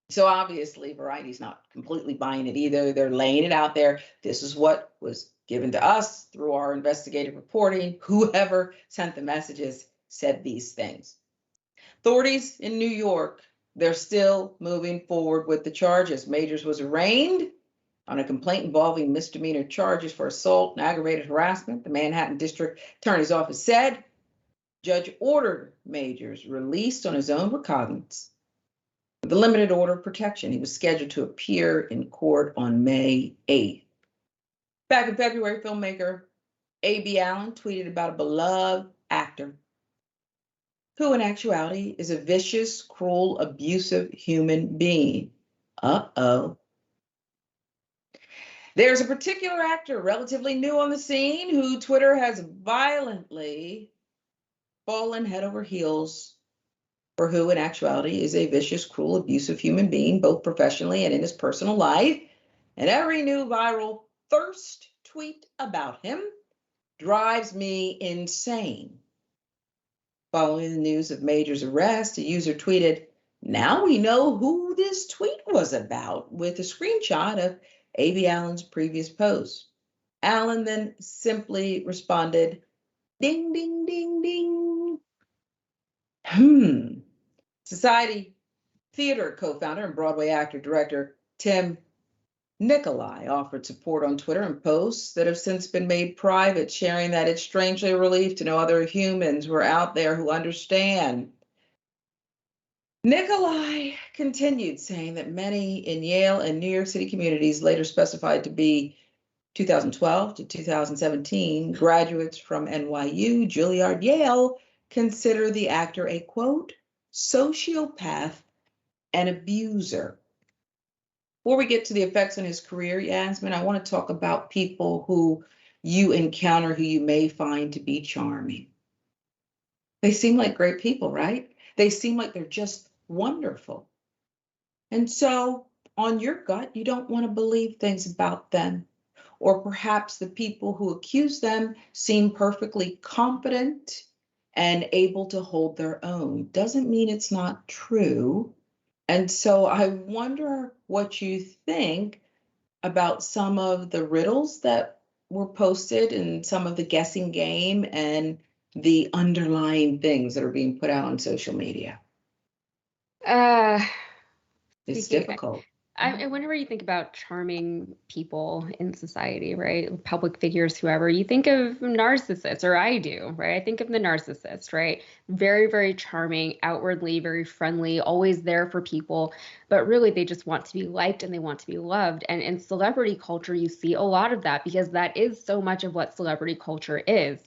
So obviously Variety's not completely buying it either. They're laying it out there. This is what was given to us through our investigative reporting. Whoever sent the messages said these things. Authorities in New York, they're still moving forward with the charges. Majors was arraigned on a complaint involving misdemeanor charges for assault and aggravated harassment. The Manhattan District Attorney's Office said judge ordered Majors released on his own recognizance with a limited order of protection. He was scheduled to appear in court on May 8th. Back in February, filmmaker A.B. Allen tweeted about a beloved actor who in actuality is a vicious, cruel, abusive human being. Uh-oh. There's a particular actor relatively new on the scene who Twitter has violently fallen head over heels for, who in actuality is a vicious, cruel, abusive human being, both professionally and in his personal life. And every new viral thirst tweet about him drives me insane. Following the news of Major's arrest, a user tweeted, "Now we know who this tweet was about," with a screenshot of A.B. Allen's previous post. Allen then simply responded, "Ding, ding, ding, ding." Society Theater co-founder and Broadway actor-director Tim Nicolai offered support on Twitter and posts that have since been made private, sharing that it's strangely a relief to know other humans who are out there who understand. Nicolai continued, saying that many in Yale and New York City communities, later specified to be 2012 to 2017, graduates from NYU, Juilliard, Yale, consider the actor a, quote, sociopath and abuser. Before we get to the effects on his career, Yasmin, I want to talk about people who you encounter who you may find to be charming. They seem like great people, right? They seem like they're just wonderful. And so on your gut, you don't want to believe things about them. Or perhaps the people who accuse them seem perfectly competent and able to hold their own. Doesn't mean it's not true. And so I wonder what you think about some of the riddles that were posted and some of the guessing game and the underlying things that are being put out on social media. It's difficult. Whenever you think about charming people in society, right? Public figures, whoever, you think of narcissists, or I do, right? I think of the narcissist, right? Very, very charming, outwardly very friendly, always there for people, but really they just want to be liked and they want to be loved. And in celebrity culture, you see a lot of that because that is so much of what celebrity culture is.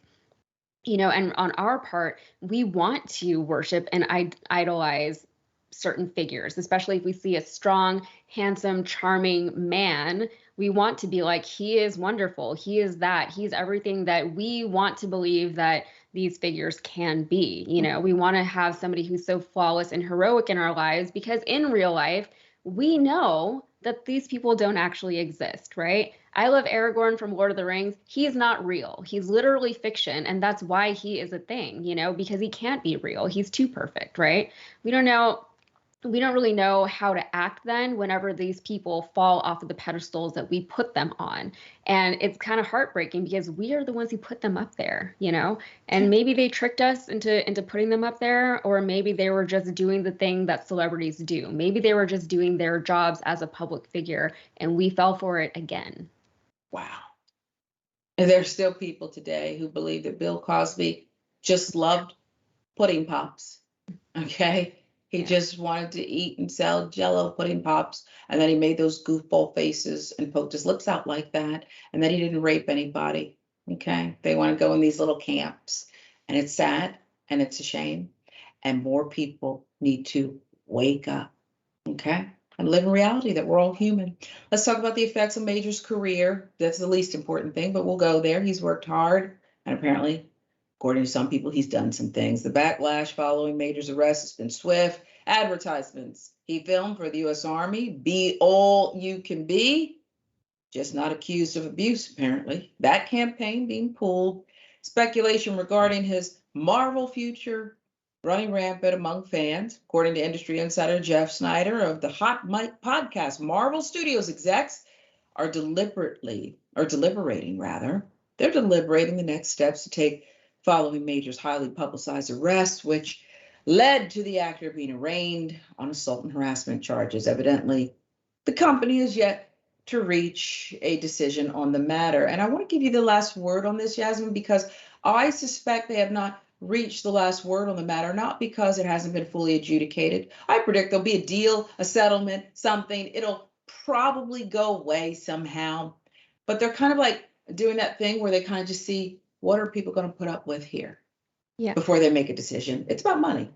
You know, and on our part, we want to worship and idolize certain figures, especially if we see a strong, handsome, charming man. We want to be like, he is wonderful. He is that. He's everything that we want to believe that these figures can be. You know, we want to have somebody who's so flawless and heroic in our lives because in real life, we know that these people don't actually exist, right? I love Aragorn from Lord of the Rings. He's not real. He's literally fiction. And that's why he is a thing, you know, because he can't be real. He's too perfect, right? We don't really know how to act then whenever these people fall off of the pedestals that we put them on. And it's kind of heartbreaking because we are the ones who put them up there, you know, and maybe they tricked us into putting them up there, or maybe they were just doing the thing that celebrities do. Maybe they were just doing their jobs as a public figure and we fell for it again. Wow. And there's still people today who believe that Bill Cosby just loved pudding pops. Okay. He just wanted to eat and sell Jell-O pudding pops, and then he made those goofball faces and poked his lips out like that, and then he didn't rape anybody, okay? They want to go in these little camps, and it's sad, and it's a shame, and more people need to wake up, okay? And live in reality that we're all human. Let's talk about the effects of Major's career. That's the least important thing, but we'll go there. He's worked hard, and apparently, according to some people, he's done some things. The backlash following Major's arrest has been swift. Advertisements. He filmed for the U.S. Army. Be all you can be. Just not accused of abuse, apparently. That campaign being pulled. Speculation regarding his Marvel future running rampant among fans. According to industry insider Jeff Snyder of the Hot Mic podcast, Marvel Studios execs are deliberating the next steps to take following Major's highly publicized arrest, which led to the actor being arraigned on assault and harassment charges. Evidently, the company has yet to reach a decision on the matter. And I want to give you the last word on this, Yasmin, because I suspect they have not reached the last word on the matter, not because it hasn't been fully adjudicated. I predict there'll be a deal, a settlement, something. It'll probably go away somehow. But they're kind of like doing that thing where they kind of just see what are people going to put up with here before they make a decision. It's about money.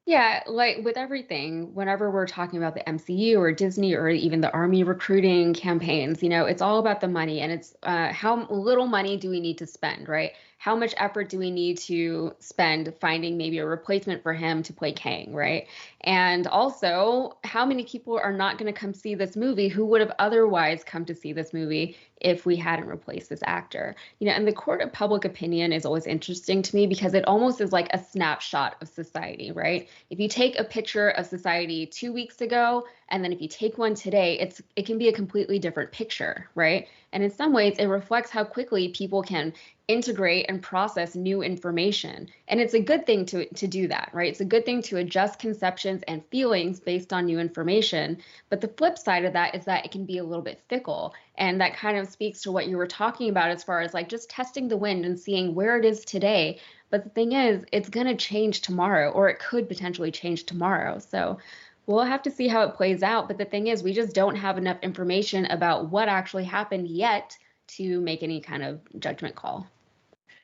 Yeah, like with everything, whenever we're talking about the MCU or Disney or even the Army recruiting campaigns, it's all about the money, and it's how little money do we need to spend, right? How much effort do we need to spend finding maybe a replacement for him to play Kang, right? And also, how many people are not going to come see this movie who would have otherwise come to see this movie if we hadn't replaced this actor? And the court of public opinion is always interesting to me because it almost is like a snapshot of society, right? If you take a picture of society 2 weeks ago, and then if you take one today, it can be a completely different picture, right? And in some ways, it reflects how quickly people can integrate and process new information. And it's a good thing to do that, right? It's a good thing to adjust conceptions and feelings based on new information. But the flip side of that is that it can be a little bit fickle. And that kind of speaks to what you were talking about as far as like just testing the wind and seeing where it is today. But the thing is, it's going to change tomorrow, or it could potentially change tomorrow. So we'll have to see how it plays out. But the thing is, we just don't have enough information about what actually happened yet to make any kind of judgment call.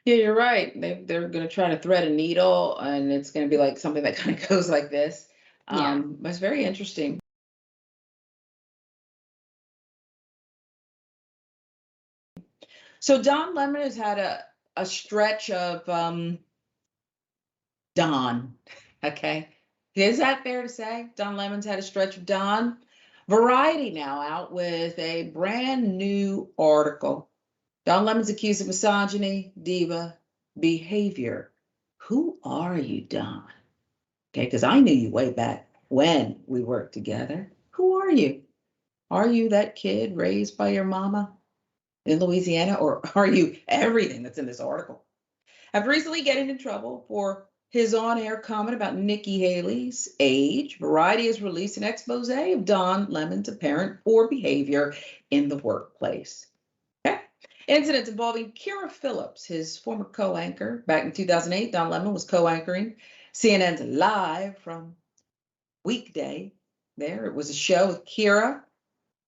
Yeah, you're right. They're going to try to thread a needle, and it's going to be like something that kind of goes like this. But it's very interesting. So Don Lemon has had a stretch of Don. Okay. Is that fair to say? Don Lemon's had a stretch of Don. Variety now out with a brand new article. Don Lemon's accused of misogyny, diva, behavior. Who are you, Don? Okay, because I knew you way back when we worked together. Who are you? Are you that kid raised by your mama in Louisiana, or are you everything that's in this article? After recently getting in trouble for his on-air comment about Nikki Haley's age, Variety has released an expose of Don Lemon's apparent poor behavior in the workplace. Okay. Incidents involving Kira Phillips, his former co-anchor. Back in 2008, Don Lemon was co-anchoring CNN's Live from Weekday. There, it was a show with Kira.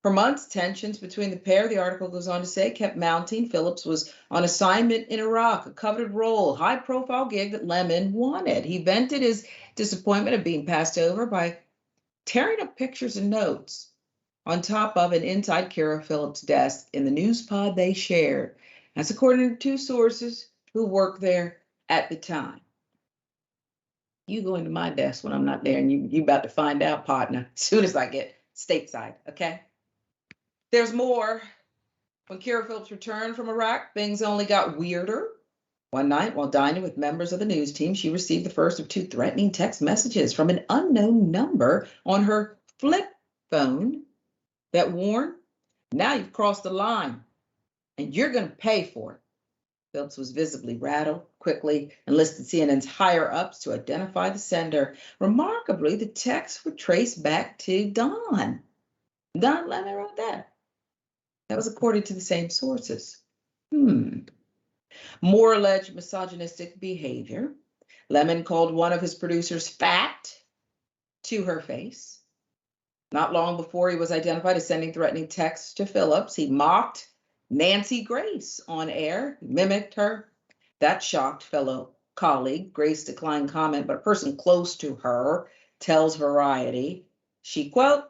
For months, tensions between the pair, the article goes on to say, kept mounting. Phillips was on assignment in Iraq, a coveted role, high-profile gig that Lemon wanted. He vented his disappointment of being passed over by tearing up pictures and notes on top of and inside Kira Phillips' desk in the news pod they shared. That's according to two sources who worked there at the time. You go into my desk when I'm not there, and you about to find out, partner, as soon as I get stateside, okay? There's more. When Kira Phillips returned from Iraq, things only got weirder. One night, while dining with members of the news team, she received the first of two threatening text messages from an unknown number on her flip phone that warned, now you've crossed the line, and you're going to pay for it. Phillips was visibly rattled, quickly enlisted CNN's higher-ups to identify the sender. Remarkably, the texts were traced back to Don. Don Lemon wrote that. That was according to the same sources. More alleged misogynistic behavior. Lemon called one of his producers fat to her face. Not long before he was identified as sending threatening texts to Phillips, he mocked Nancy Grace on air, mimicked her. That shocked fellow colleague. Grace declined comment, but a person close to her tells Variety she, quote,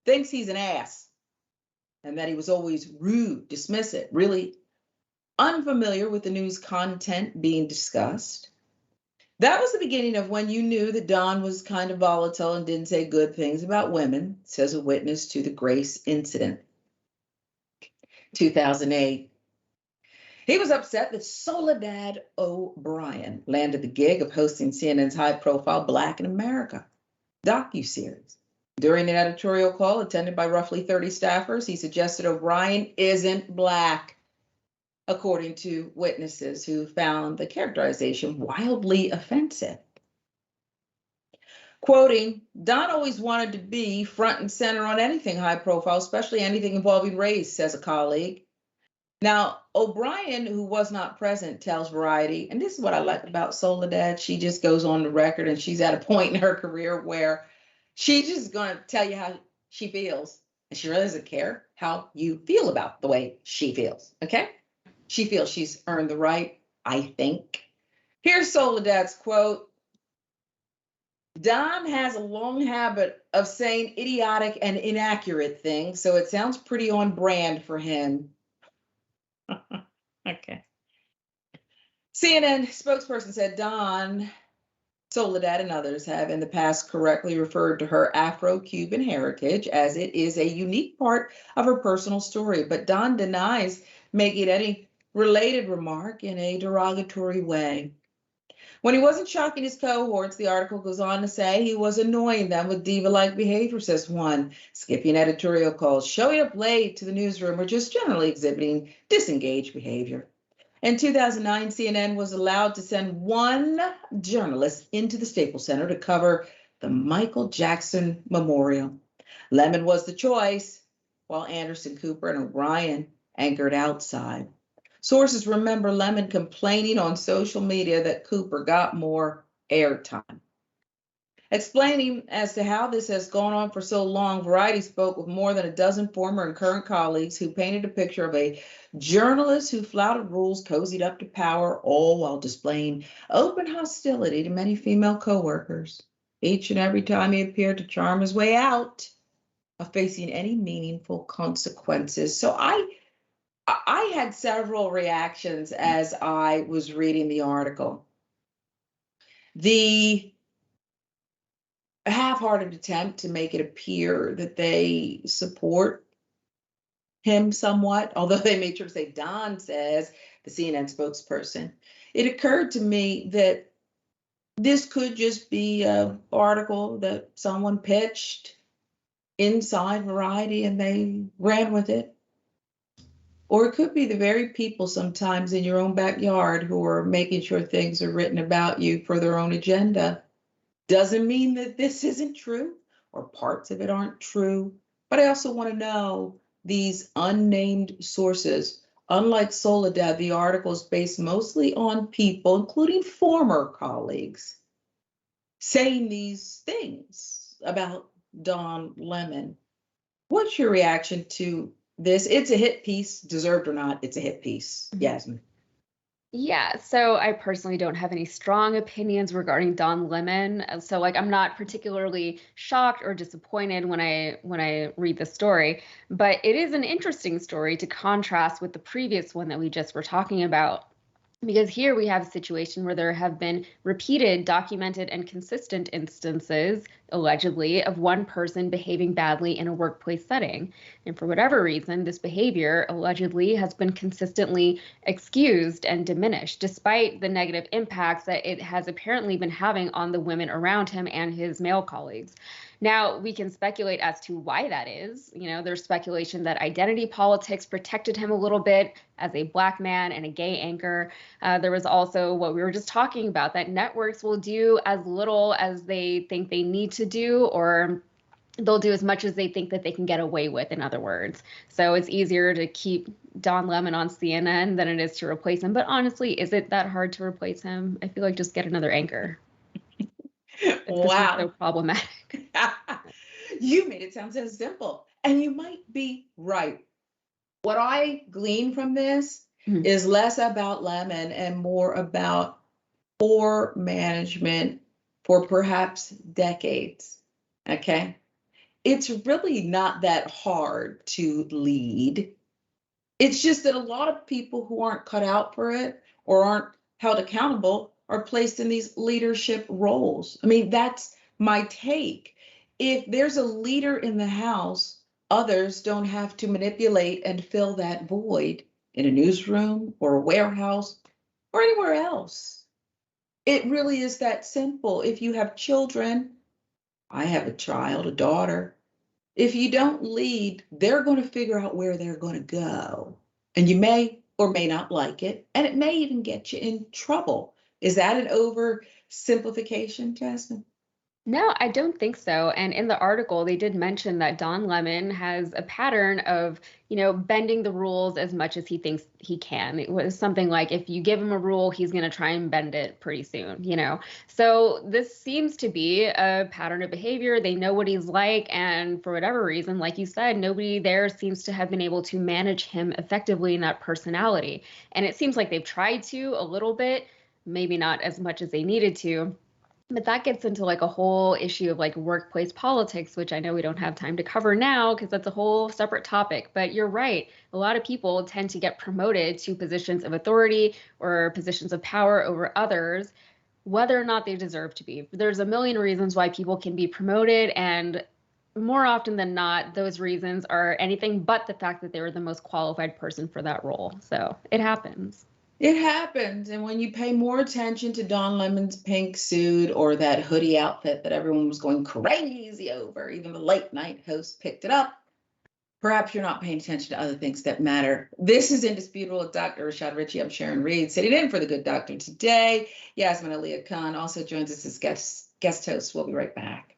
thinks he's an ass and that he was always rude, dismissive, really unfamiliar with the news content being discussed. That was the beginning of when you knew that Don was kind of volatile and didn't say good things about women, says a witness to the Grace incident. 2008. He was upset that Soledad O'Brien landed the gig of hosting CNN's high-profile Black in America docuseries. During an editorial call attended by roughly 30 staffers, he suggested O'Brien isn't Black, according to witnesses who found the characterization wildly offensive. Quoting, Don always wanted to be front and center on anything high profile, especially anything involving race, says a colleague. Now, O'Brien, who was not present, tells Variety, and this is what I like about Soledad, she just goes on the record and she's at a point in her career where she's just going to tell you how she feels. And she really doesn't care how you feel about the way she feels, okay? She feels she's earned the right, I think. Here's Soledad's quote. Don has a long habit of saying idiotic and inaccurate things, so it sounds pretty on brand for him. Okay. CNN spokesperson said Don, Soledad, and others have in the past correctly referred to her Afro-Cuban heritage as it is a unique part of her personal story, but Don denies making any related remark in a derogatory way. When he wasn't shocking his cohorts, the article goes on to say he was annoying them with diva-like behavior, says one, skipping editorial calls, showing up late to the newsroom, or just generally exhibiting disengaged behavior. In 2009, CNN was allowed to send one journalist into the Staples Center to cover the Michael Jackson Memorial. Lemon was the choice, while Anderson, Cooper, and O'Brien anchored outside. Sources remember Lemon complaining on social media that Cooper got more airtime. Explaining as to how this has gone on for so long, Variety spoke with more than a dozen former and current colleagues who painted a picture of a journalist who flouted rules, cozied up to power, all while displaying open hostility to many female coworkers. Each and every time he appeared to charm his way out of facing any meaningful consequences. So I had several reactions as I was reading the article. The half-hearted attempt to make it appear that they support him somewhat, although they made sure to say Don says, the CNN spokesperson. It occurred to me that this could just be an article that someone pitched inside Variety and they ran with it. Or it could be the very people sometimes in your own backyard who are making sure things are written about you for their own agenda. Doesn't mean that this isn't true or parts of it aren't true, but I also want to know these unnamed sources. Unlike Soledad, the article is based mostly on people, including former colleagues, saying these things about Don Lemon. What's your reaction to this? It's a hit piece, deserved or not, it's a hit piece. Yasmin. Yeah, so I personally don't have any strong opinions regarding Don Lemon. So like I'm not particularly shocked or disappointed when I read the story, but it is an interesting story to contrast with the previous one that we just were talking about. Because here we have a situation where there have been repeated, documented, and consistent instances, allegedly, of one person behaving badly in a workplace setting. And for whatever reason, this behavior allegedly has been consistently excused and diminished, despite the negative impacts that it has apparently been having on the women around him and his male colleagues. Now, we can speculate as to why that is. You know, there's speculation that identity politics protected him a little bit as a Black man and a gay anchor. There was also what we were just talking about, that networks will do as little as they think they need to do, or they'll do as much as they think that they can get away with, in other words. So it's easier to keep Don Lemon on CNN than it is to replace him. But honestly, is it that hard to replace him? I feel like just get another anchor. Wow. So problematic. You made it sound so simple, and you might be right. What I glean from this is less about Lemon and more about poor management for perhaps decades. Okay. It's really not that hard to lead. It's just that a lot of people who aren't cut out for it or aren't held accountable are placed in these leadership roles. I mean, that's my take. If there's a leader in the house, others don't have to manipulate and fill that void in a newsroom or a warehouse or anywhere else. It really is that simple. If you have children, I have a child, a daughter. If you don't lead, they're going to figure out where they're going to go. And you may or may not like it, and it may even get you in trouble. Is that an oversimplification, Jasmine? No, I don't think so. And in the article, they did mention that Don Lemon has a pattern of, bending the rules as much as he thinks he can. It was something like if you give him a rule, he's going to try and bend it pretty soon. So this seems to be a pattern of behavior. They know what he's like. And for whatever reason, like you said, nobody there seems to have been able to manage him effectively in that personality. And it seems like they've tried to a little bit, maybe not as much as they needed to. But that gets into like a whole issue of like workplace politics, which I know we don't have time to cover now because that's a whole separate topic. But you're right. A lot of people tend to get promoted to positions of authority or positions of power over others, whether or not they deserve to be. There's a million reasons why people can be promoted, and more often than not, those reasons are anything but the fact that they were the most qualified person for that role. So it happens. It happens. And when you pay more attention to Don Lemon's pink suit or that hoodie outfit that everyone was going crazy over, even the late night host picked it up, perhaps you're not paying attention to other things that matter. This is Indisputable with Dr. Rashad Richey. I'm Sharon Reed, sitting in for the good doctor today. Yasmin Aliya Khan also joins us as guest host. We'll be right back.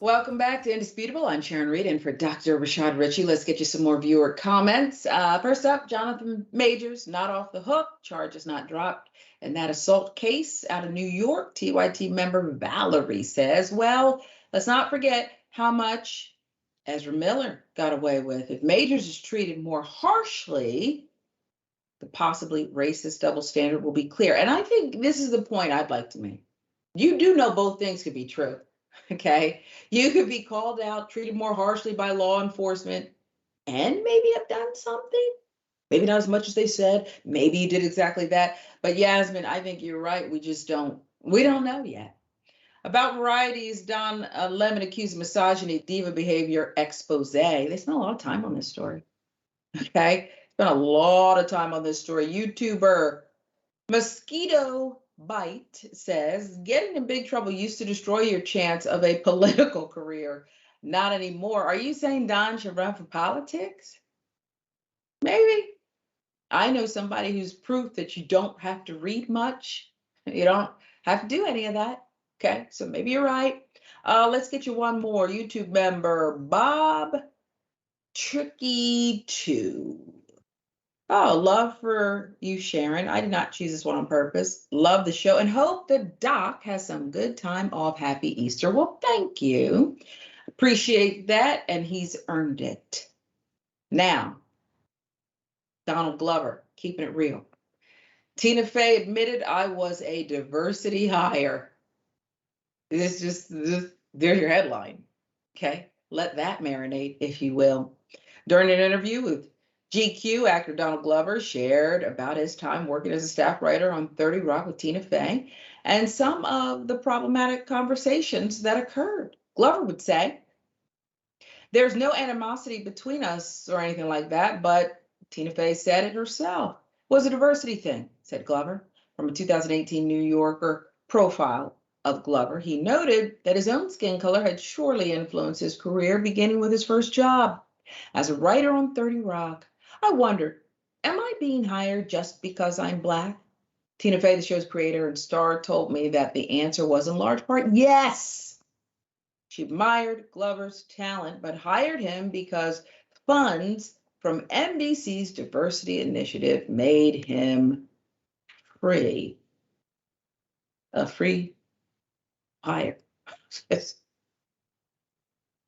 Welcome back to Indisputable. I'm Sharon Reed, and for Dr. Rashad Richey, let's get you some more viewer comments. First up, Jonathan Majors, not off the hook, charges not dropped. In that assault case out of New York, TYT member Valerie says, well, let's not forget how much Ezra Miller got away with. If Majors is treated more harshly, the possibly racist double standard will be clear. And I think this is the point I'd like to make. You do know both things could be true. Okay, you could be called out, treated more harshly by law enforcement, and maybe have done something. Maybe not as much as they said. Maybe you did exactly that. But Yasmin, I think you're right. We don't know yet. About Variety's Don Lemon accused of misogyny, diva behavior expose. They spent a lot of time on this story. Okay, spent a lot of time on this story. YouTuber Mosquito Bite says, getting in big trouble used to destroy your chance of a political career. Not anymore. Are you saying Don should run for politics? Maybe. I know somebody who's proof that you don't have to read much. You don't have to do any of that. Okay, so maybe you're right. Let's get you one more. YouTube member, Bob Tricky2. Oh, love for you, Sharon. I did not choose this one on purpose. Love the show and hope the doc has some good time off. Happy Easter. Well, thank you. Appreciate that, and he's earned it. Now, Donald Glover, keeping it real. Tina Fey admitted I was a diversity hire. There's your headline. Okay, let that marinate, if you will. During an interview with GQ, actor Donald Glover shared about his time working as a staff writer on 30 Rock with Tina Fey and some of the problematic conversations that occurred. Glover would say, there's no animosity between us or anything like that, but Tina Fey said it herself. It was a diversity thing, said Glover. From a 2018 New Yorker profile of Glover, he noted that his own skin color had surely influenced his career, beginning with his first job as a writer on 30 Rock. I wondered, am I being hired just because I'm Black? Tina Fey, the show's creator and star, told me that the answer was in large part yes. She admired Glover's talent, but hired him because funds from NBC's diversity initiative made him a free hire.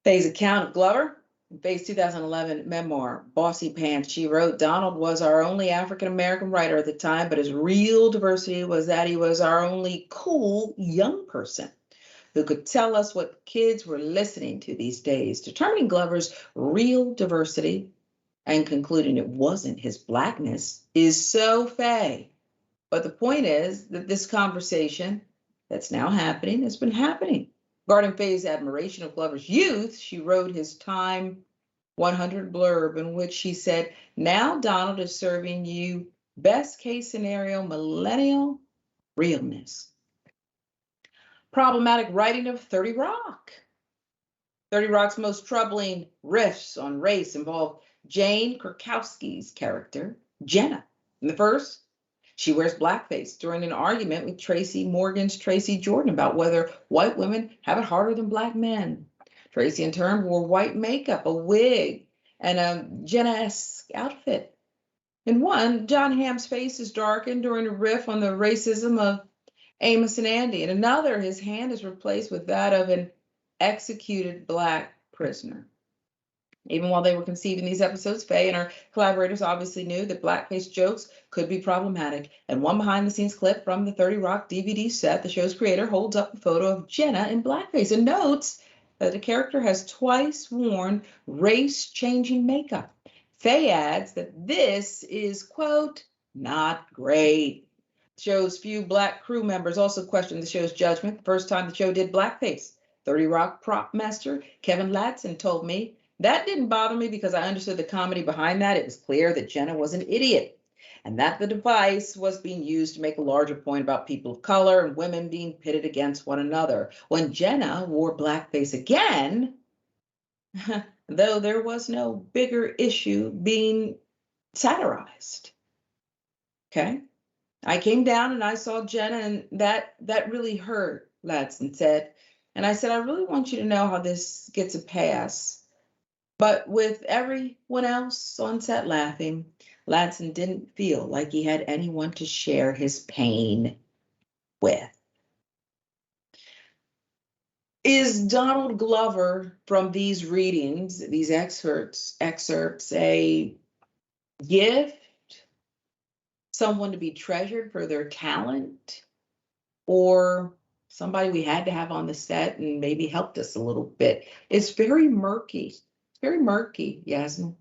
Fey's account of Glover, in Fey's 2011 memoir, Bossy Pants, she wrote, Donald was our only African-American writer at the time, but his real diversity was that he was our only cool young person who could tell us what kids were listening to these days. Determining Glover's real diversity and concluding it wasn't his Blackness is so Fey. But the point is that this conversation that's now happening has been happening. Regarding Fey's admiration of Glover's youth, she wrote his Time 100 blurb in which she said, now Donald is serving you best case scenario millennial realness. Problematic writing of 30 Rock. 30 Rock's most troubling riffs on race involved Jane Krakowski's character, Jenna. In the first, She wears blackface during an argument with Tracy Morgan's Tracy Jordan about whether white women have it harder than black men. Tracy, in turn, wore white makeup, a wig, and a Jenna-esque outfit. In one, John Hamm's face is darkened during a riff on the racism of Amos and Andy. In another, his hand is replaced with that of an executed black prisoner. Even while they were conceiving these episodes, Faye and her collaborators obviously knew that blackface jokes could be problematic. And one behind-the-scenes clip from the 30 Rock DVD set, the show's creator holds up a photo of Jenna in blackface and notes that the character has twice worn race-changing makeup. Faye adds that this is, quote, not great. The show's few black crew members also questioned the show's judgment the first time the show did blackface. 30 Rock prop master Kevin Latson told me, that didn't bother me because I understood the comedy behind that. It was clear that Jenna was an idiot and that the device was being used to make a larger point about people of color and women being pitted against one another. When Jenna wore blackface again, though there was no bigger issue being satirized. Okay. I came down and I saw Jenna, and that really hurt, Latson said. And I said, I really want you to know how this gets a pass. But with everyone else on set laughing, Latson didn't feel like he had anyone to share his pain with. Is Donald Glover from these readings, these excerpts, a gift, someone to be treasured for their talent, or somebody we had to have on the set and maybe helped us a little bit? It's very murky. Very murky, Yasmin.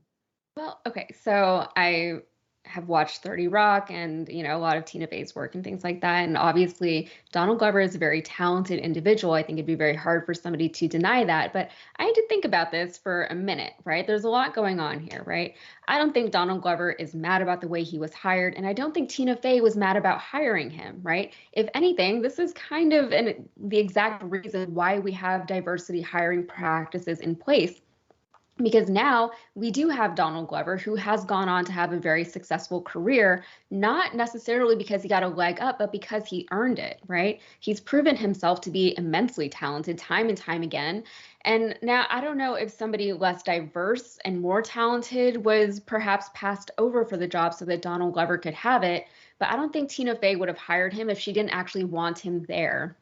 Well, okay, so I have watched 30 Rock and, a lot of Tina Fey's work and things like that. And obviously, Donald Glover is a very talented individual. I think it'd be very hard for somebody to deny that. But I had to think about this for a minute, right? There's a lot going on here, right? I don't think Donald Glover is mad about the way he was hired. And I don't think Tina Fey was mad about hiring him, right? If anything, this is kind of the exact reason why we have diversity hiring practices in place. Because now we do have Donald Glover, who has gone on to have a very successful career, not necessarily because he got a leg up, but because he earned it, right? He's proven himself to be immensely talented time and time again. And now I don't know if somebody less diverse and more talented was perhaps passed over for the job so that Donald Glover could have it. But I don't think Tina Fey would have hired him if she didn't actually want him there,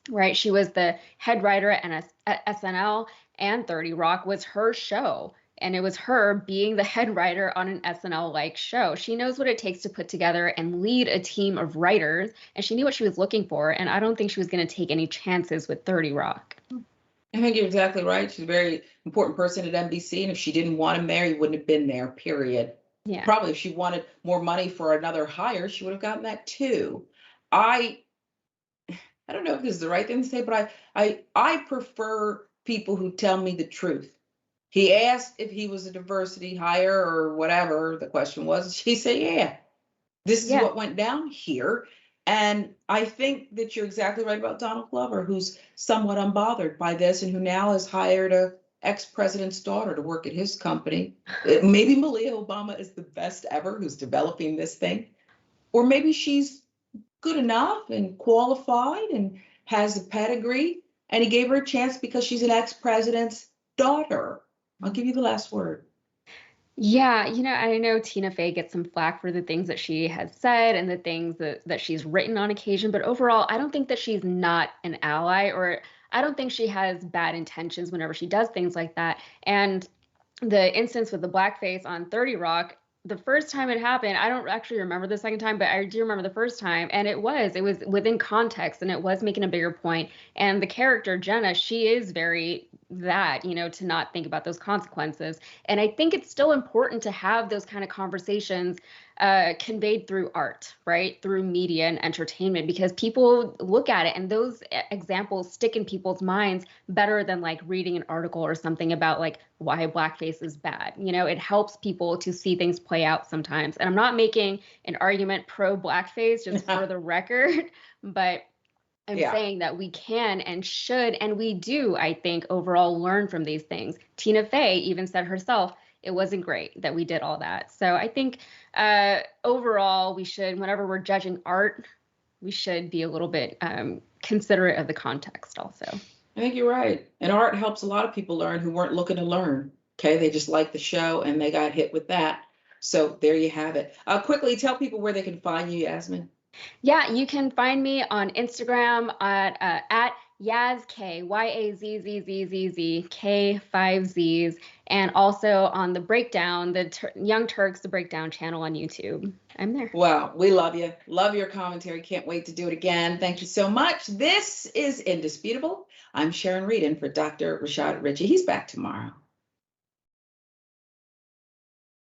right? She was the head writer at SNL. And 30 Rock was her show. And it was her being the head writer on an SNL-like show. She knows what it takes to put together and lead a team of writers. And she knew what she was looking for. And I don't think she was going to take any chances with 30 Rock. I think you're exactly right. She's a very important person at NBC. And if she didn't want him there, he wouldn't have been there, period. Yeah. Probably if she wanted more money for another hire, she would have gotten that too. I don't know if this is the right thing to say, but I prefer people who tell me the truth. He asked if he was a diversity hire or whatever the question was. She said, yeah, this is what went down here. And I think that you're exactly right about Donald Glover, who's somewhat unbothered by this and who now has hired a ex-president's daughter to work at his company. Maybe Malia Obama is the best ever who's developing this thing. Or maybe she's good enough and qualified and has a pedigree. And he gave her a chance because she's an ex-president's daughter. I'll give you the last word. Yeah, I know Tina Fey gets some flack for the things that she has said and the things that she's written on occasion. But overall, I don't think that she's not an ally, or I don't think she has bad intentions whenever she does things like that. And the instance with the blackface on 30 Rock, the first time it happened, I don't actually remember the second time, but I do remember the first time. And it was within context and it was making a bigger point. And the character, Jenna, she is very to not think about those consequences. And I think it's still important to have those kind of conversations conveyed through art, right? Through media and entertainment, because people look at it and those examples stick in people's minds better than like reading an article or something about like why blackface is bad. It helps people to see things play out sometimes. And I'm not making an argument pro blackface just for the record, but I'm saying that we can and should, and we do, I think, overall learn from these things. Tina Fey even said herself, it wasn't great that we did all that. So I think overall we should, whenever we're judging art, we should be a little bit considerate of the context also. I think you're right. And art helps a lot of people learn who weren't looking to learn. Okay, they just liked the show and they got hit with that. So there you have it. Quickly tell people where they can find you, Yasmin. Yeah, you can find me on Instagram at YazK, YAZZZZZ, K5Zs, and also on the Breakdown, the Young Turks, the Breakdown channel on YouTube. I'm there. Wow, we love you. Love your commentary. Can't wait to do it again. Thank you so much. This is Indisputable. I'm Sharon Reed, in for Dr. Rashad Richey. He's back tomorrow.